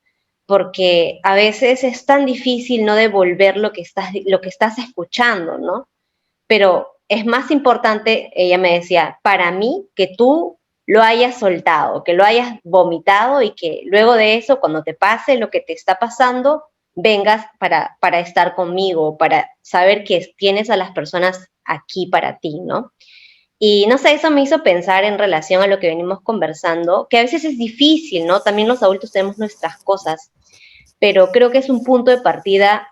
porque a veces es tan difícil no devolver lo que estás escuchando, ¿no? Pero es más importante, ella me decía, para mí, que tú lo hayas soltado, que lo hayas vomitado y que luego de eso, cuando te pase lo que te está pasando, vengas para estar conmigo, para saber que tienes a las personas aquí para ti, ¿no? Y no sé, eso me hizo pensar en relación a lo que venimos conversando, que a veces es difícil, ¿no? También los adultos tenemos nuestras cosas, pero creo que es un punto de partida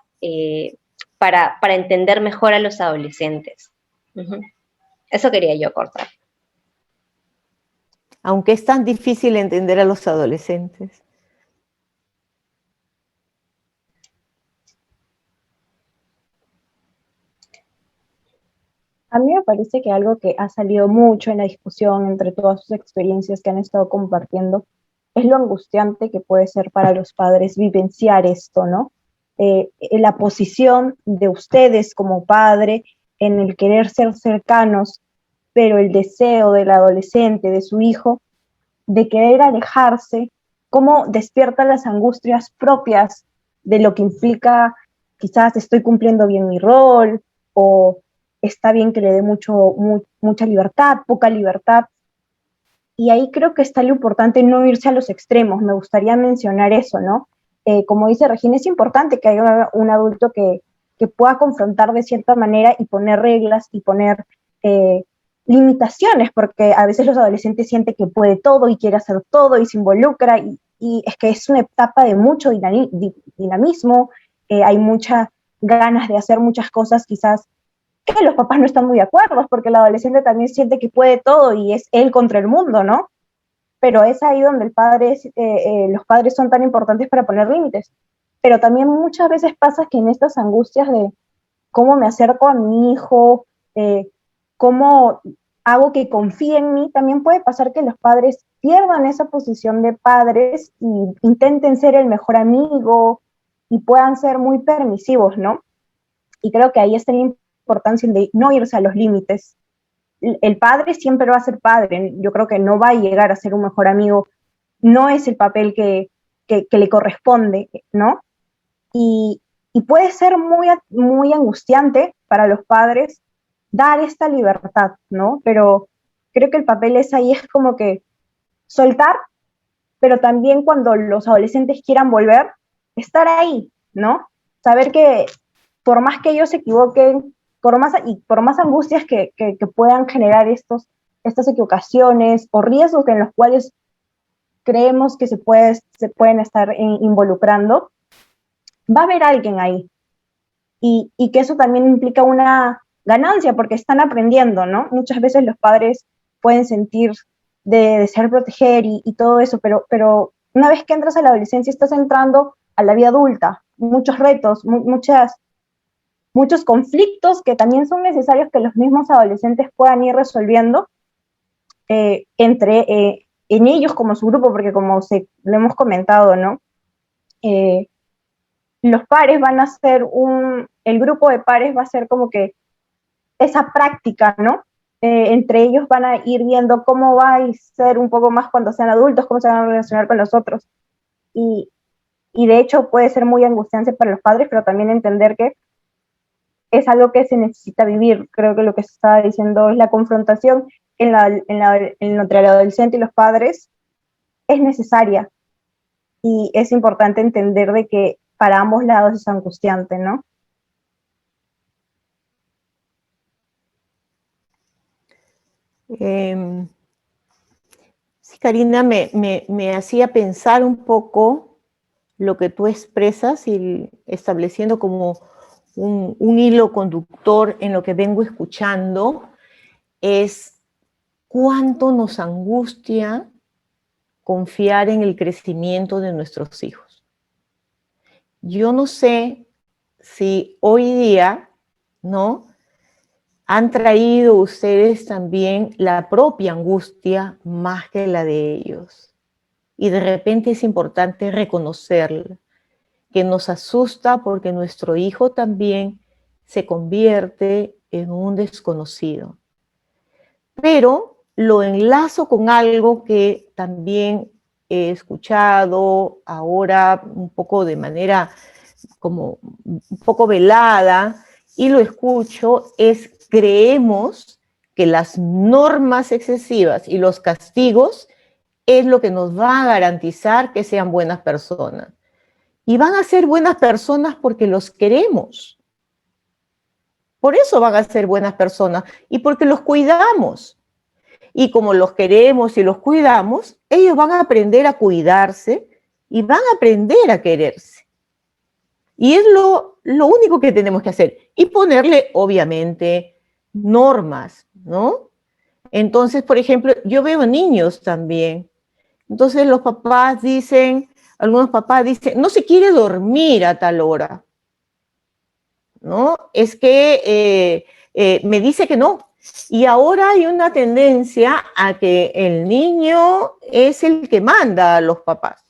para entender mejor a los adolescentes. Uh-huh. Eso quería yo cortar. Aunque es tan difícil entender a los adolescentes. A mí me parece que algo que ha salido mucho en la discusión entre todas sus experiencias que han estado compartiendo es lo angustiante que puede ser para los padres vivenciar esto, ¿no? La posición de ustedes como padre, en el querer ser cercanos, pero el deseo del adolescente, de su hijo, de querer alejarse, cómo despierta las angustias propias de lo que implica quizás estoy cumpliendo bien mi rol, o está bien que le dé mucha libertad, poca libertad. Y ahí creo que está lo importante, no irse a los extremos. Me gustaría mencionar eso, ¿no? Como dice Regina, es importante que haya un adulto que pueda confrontar de cierta manera y poner reglas y poner limitaciones, porque a veces los adolescentes sienten que puede todo y quiere hacer todo y se involucra, y es que es una etapa de mucho dinamismo, hay muchas ganas de hacer muchas cosas, quizás que los papás no están muy de acuerdo, porque el adolescente también siente que puede todo y es él contra el mundo, ¿no? Pero es ahí donde los padres son tan importantes para poner límites. Pero también muchas veces pasa que en estas angustias de cómo me acerco a mi hijo, cómo hago que confíe en mí, también puede pasar que los padres pierdan esa posición de padres y intenten ser el mejor amigo y puedan ser muy permisivos, ¿no? Y creo que ahí está la importancia de no irse a los límites. El padre siempre va a ser padre, yo creo que no va a llegar a ser un mejor amigo, no es el papel que le corresponde, ¿no? Y puede ser muy angustiante para los padres dar esta libertad, ¿no? Pero creo que el papel ahí es como que soltar, pero también cuando los adolescentes quieran volver, estar ahí, ¿no? Saber que por más que ellos se equivoquen, por más angustias que puedan generar estas equivocaciones o riesgos en los cuales creemos que se pueden estar involucrando, va a haber alguien ahí. Y que eso también implica una ganancia, porque están aprendiendo, ¿no? Muchas veces los padres pueden sentir de desear proteger y todo eso, pero una vez que entras a la adolescencia estás entrando a la vida adulta, muchos retos, muchos conflictos que también son necesarios que los mismos adolescentes puedan ir resolviendo en ellos como su grupo, porque como lo hemos comentado, ¿no? Los pares van a ser el grupo de pares va a ser como que esa práctica, ¿no? Entre ellos van a ir viendo cómo va a ser un poco más cuando sean adultos, cómo se van a relacionar con los otros. Y de hecho puede ser muy angustiante para los padres, pero también entender que es algo que se necesita vivir. Creo que lo que se estaba diciendo es la confrontación entre el adolescente y los padres es necesaria. Y es importante entender de que para ambos lados es angustiante, ¿no? Sí, Karina, me hacía pensar un poco lo que tú expresas y estableciendo como un hilo conductor en lo que vengo escuchando, es cuánto nos angustia confiar en el crecimiento de nuestros hijos. Yo no sé si hoy día, ¿no?, han traído ustedes también la propia angustia más que la de ellos. Y de repente es importante reconocerla, que nos asusta porque nuestro hijo también se convierte en un desconocido. Pero lo enlazo con algo que también he escuchado ahora un poco de manera como un poco velada, y lo escucho, creemos que las normas excesivas y los castigos es lo que nos va a garantizar que sean buenas personas. Y van a ser buenas personas porque los queremos. Por eso van a ser buenas personas y porque los cuidamos. Y como los queremos y los cuidamos, ellos van a aprender a cuidarse y van a aprender a quererse. Y es lo único que tenemos que hacer. Y ponerle, obviamente, normas, ¿no? Entonces, por ejemplo, yo veo niños también. Entonces los papás dicen, algunos papás dicen, no se quiere dormir a tal hora, ¿no? Es que me dice que no. Y ahora hay una tendencia a que el niño es el que manda a los papás.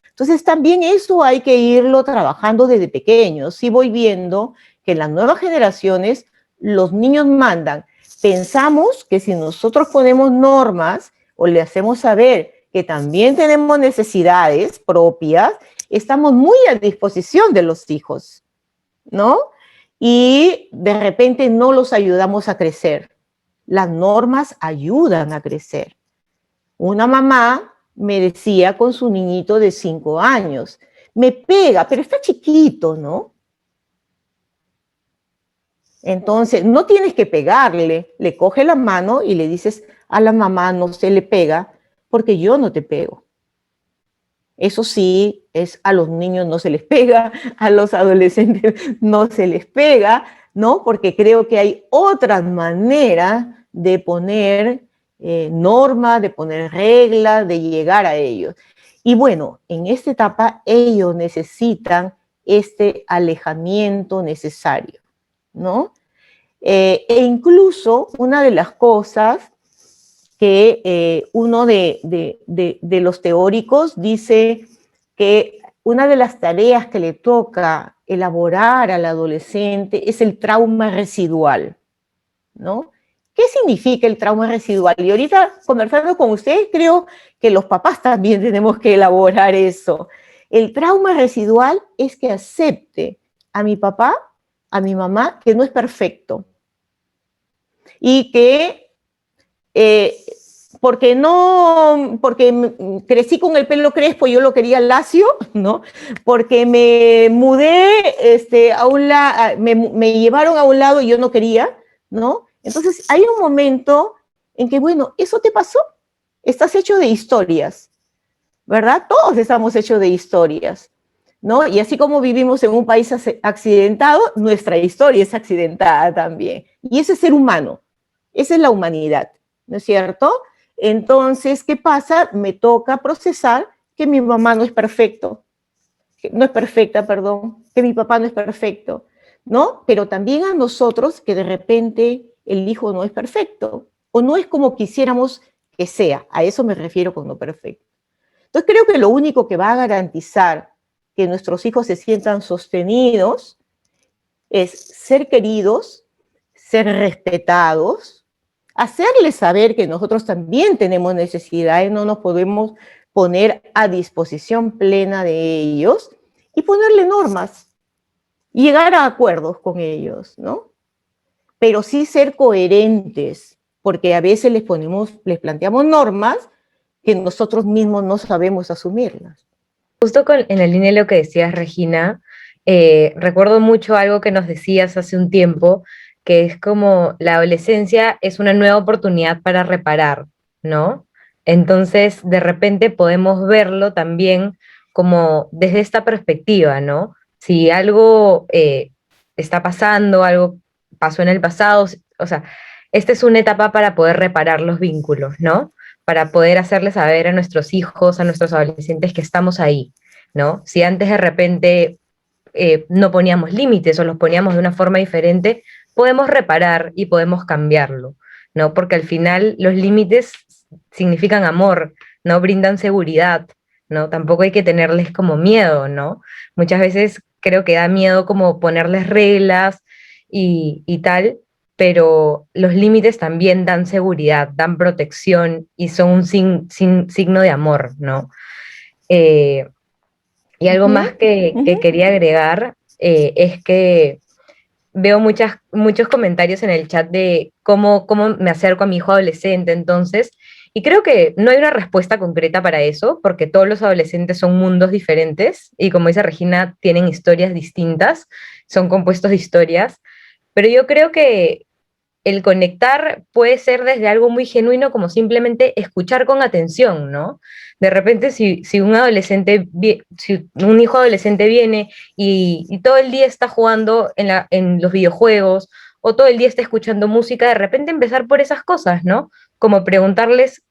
Entonces también eso hay que irlo trabajando desde pequeños. Sí voy viendo que las nuevas generaciones los niños mandan. Pensamos que si nosotros ponemos normas o le hacemos saber que también tenemos necesidades propias, estamos muy a disposición de los hijos, ¿no? Y de repente no los ayudamos a crecer. Las normas ayudan a crecer. Una mamá me decía con su niñito de 5 años, me pega, pero está chiquito, ¿no? Entonces, no tienes que pegarle, le coge la mano y le dices a la mamá, no se le pega, porque yo no te pego. Eso sí, a los niños no se les pega, a los adolescentes no se les pega, ¿no? Porque creo que hay otras maneras de poner normas, de poner reglas, de llegar a ellos. Y bueno, en esta etapa ellos necesitan este alejamiento necesario, ¿no? E incluso una de las cosas que uno de los teóricos dice que una de las tareas que le toca elaborar al adolescente es el trauma residual, ¿no? ¿Qué significa el trauma residual? Y ahorita, conversando con ustedes, creo que los papás también tenemos que elaborar eso. El trauma residual es que acepte a mi papá, a mi mamá, que no es perfecto. Y que porque crecí con el pelo crespo y yo lo quería lacio, ¿no? Porque me mudé a un lado, me llevaron a un lado y yo no quería, ¿no? Entonces hay un momento en que, bueno, eso te pasó, estás hecho de historias, ¿verdad? Todos estamos hechos de historias, ¿no? Y así como vivimos en un país accidentado, nuestra historia es accidentada también. Y ese es ser humano, esa es la humanidad, ¿no es cierto? Entonces, ¿qué pasa? Me toca procesar que mi mamá no es perfecta, perdón, que mi papá no es perfecto, ¿no? Pero también a nosotros que de repente el hijo no es perfecto, o no es como quisiéramos que sea, a eso me refiero con no perfecto. Entonces creo que lo único que va a garantizar que nuestros hijos se sientan sostenidos es ser queridos, ser respetados, hacerles saber que nosotros también tenemos necesidades, no nos podemos poner a disposición plena de ellos y ponerle normas y llegar a acuerdos con ellos, ¿no? Pero sí ser coherentes, porque a veces les planteamos normas que nosotros mismos no sabemos asumirlas. Justo en la línea de lo que decías, Regina, recuerdo mucho algo que nos decías hace un tiempo, que es como la adolescencia es una nueva oportunidad para reparar, ¿no? Entonces, de repente podemos verlo también como desde esta perspectiva, ¿no? Si algo está pasando, algo pasó en el pasado, o sea, esta es una etapa para poder reparar los vínculos, ¿no? Para poder hacerles saber a nuestros hijos, a nuestros adolescentes que estamos ahí, ¿no? Si antes de repente no poníamos límites o los poníamos de una forma diferente, podemos reparar y podemos cambiarlo, ¿no? Porque al final los límites significan amor, ¿no? Brindan seguridad, ¿no? Tampoco hay que tenerles como miedo, ¿no? Muchas veces creo que da miedo como ponerles reglas y tal, pero los límites también dan seguridad, dan protección y son un signo de amor, ¿no? Y algo más que quería agregar es que veo muchos comentarios en el chat de cómo me acerco a mi hijo adolescente, entonces, y creo que no hay una respuesta concreta para eso, porque todos los adolescentes son mundos diferentes, y como dice Regina, tienen historias distintas, son compuestos de historias, pero yo creo que el conectar puede ser desde algo muy genuino como simplemente escuchar con atención, ¿no? De repente si un adolescente, si un hijo adolescente viene y todo el día está jugando en los videojuegos o todo el día está escuchando música, de repente empezar por esas cosas, ¿no? Como preguntarles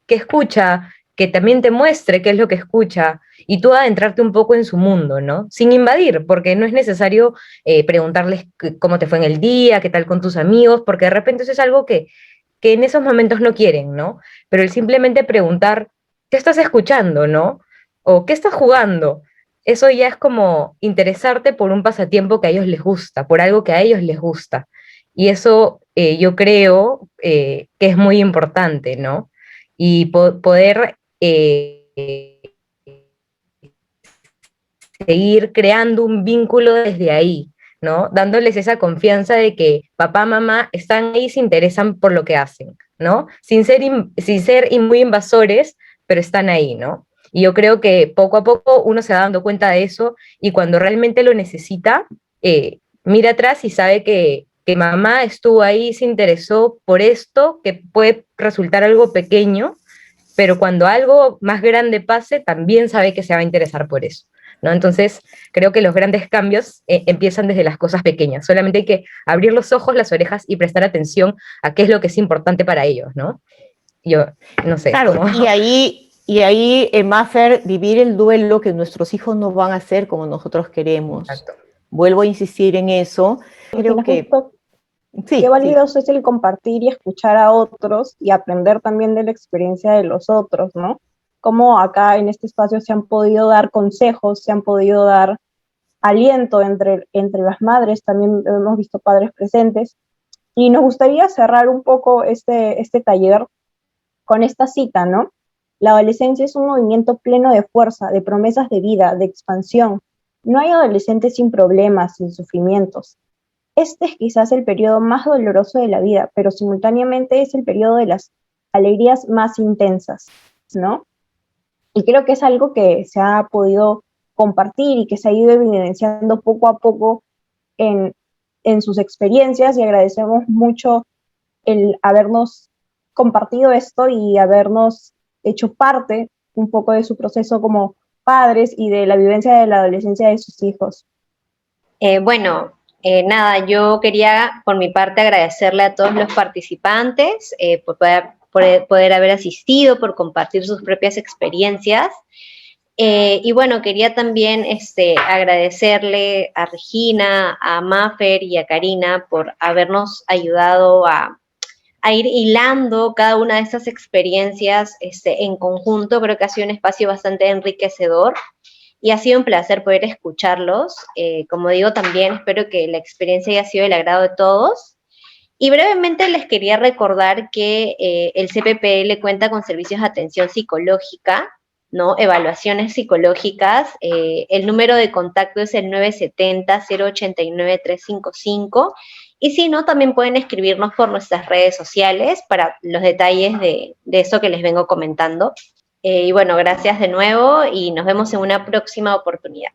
qué escucha, que también te muestre qué es lo que escucha y tú adentrarte un poco en su mundo, ¿no? Sin invadir, porque no es necesario preguntarles cómo te fue en el día, qué tal con tus amigos, porque de repente eso es algo que en esos momentos no quieren, ¿no? Pero el simplemente preguntar, ¿qué estás escuchando, no? O ¿qué estás jugando? Eso ya es como interesarte por un pasatiempo que a ellos les gusta, por algo que a ellos les gusta. Y eso yo creo que es muy importante, ¿no? Y poder seguir creando un vínculo desde ahí, ¿no? Dándoles esa confianza de que papá, mamá están ahí y se interesan por lo que hacen, ¿no? Sin ser muy invasores, pero están ahí, ¿no? Y yo creo que poco a poco uno se va dando cuenta de eso y cuando realmente lo necesita, mira atrás y sabe que mamá estuvo ahí, se interesó por esto, que puede resultar algo pequeño, pero cuando algo más grande pase, también sabe que se va a interesar por eso, ¿no? Entonces, creo que los grandes cambios empiezan desde las cosas pequeñas. Solamente hay que abrir los ojos, las orejas y prestar atención a qué es lo que es importante para ellos, ¿no? Yo, no sé. Claro, ¿cómo? y ahí, Mafer, vivir el duelo que nuestros hijos no van a hacer como nosotros queremos. Exacto. Vuelvo a insistir en eso. Creo que Justo sí, qué valioso es el compartir y escuchar a otros y aprender también de la experiencia de los otros, ¿no? Como acá en este espacio se han podido dar consejos, se han podido dar aliento entre las madres, también hemos visto padres presentes. Y nos gustaría cerrar un poco este taller con esta cita, ¿no? La adolescencia es un movimiento pleno de fuerza, de promesas de vida, de expansión. No hay adolescentes sin problemas, sin sufrimientos. Este es quizás el periodo más doloroso de la vida, pero simultáneamente es el periodo de las alegrías más intensas, ¿no? Y creo que es algo que se ha podido compartir y que se ha ido evidenciando poco a poco en, en sus experiencias y agradecemos mucho el habernos compartido esto y habernos hecho parte un poco de su proceso como padres y de la vivencia de la adolescencia de sus hijos. Nada, yo quería por mi parte agradecerle a todos los participantes por poder haber asistido, por compartir sus propias experiencias. Y bueno, quería también agradecerle a Regina, a Mafer y a Karina por habernos ayudado a ir hilando cada una de estas experiencias en conjunto. Creo que ha sido un espacio bastante enriquecedor y ha sido un placer poder escucharlos. Como digo, también espero que la experiencia haya sido del agrado de todos. Y brevemente les quería recordar que el CPPL cuenta con servicios de atención psicológica, ¿no? Evaluaciones psicológicas. El número de contacto es el 970-089-355. Y si no, también pueden escribirnos por nuestras redes sociales para los detalles de eso que les vengo comentando. Y bueno, gracias de nuevo y nos vemos en una próxima oportunidad.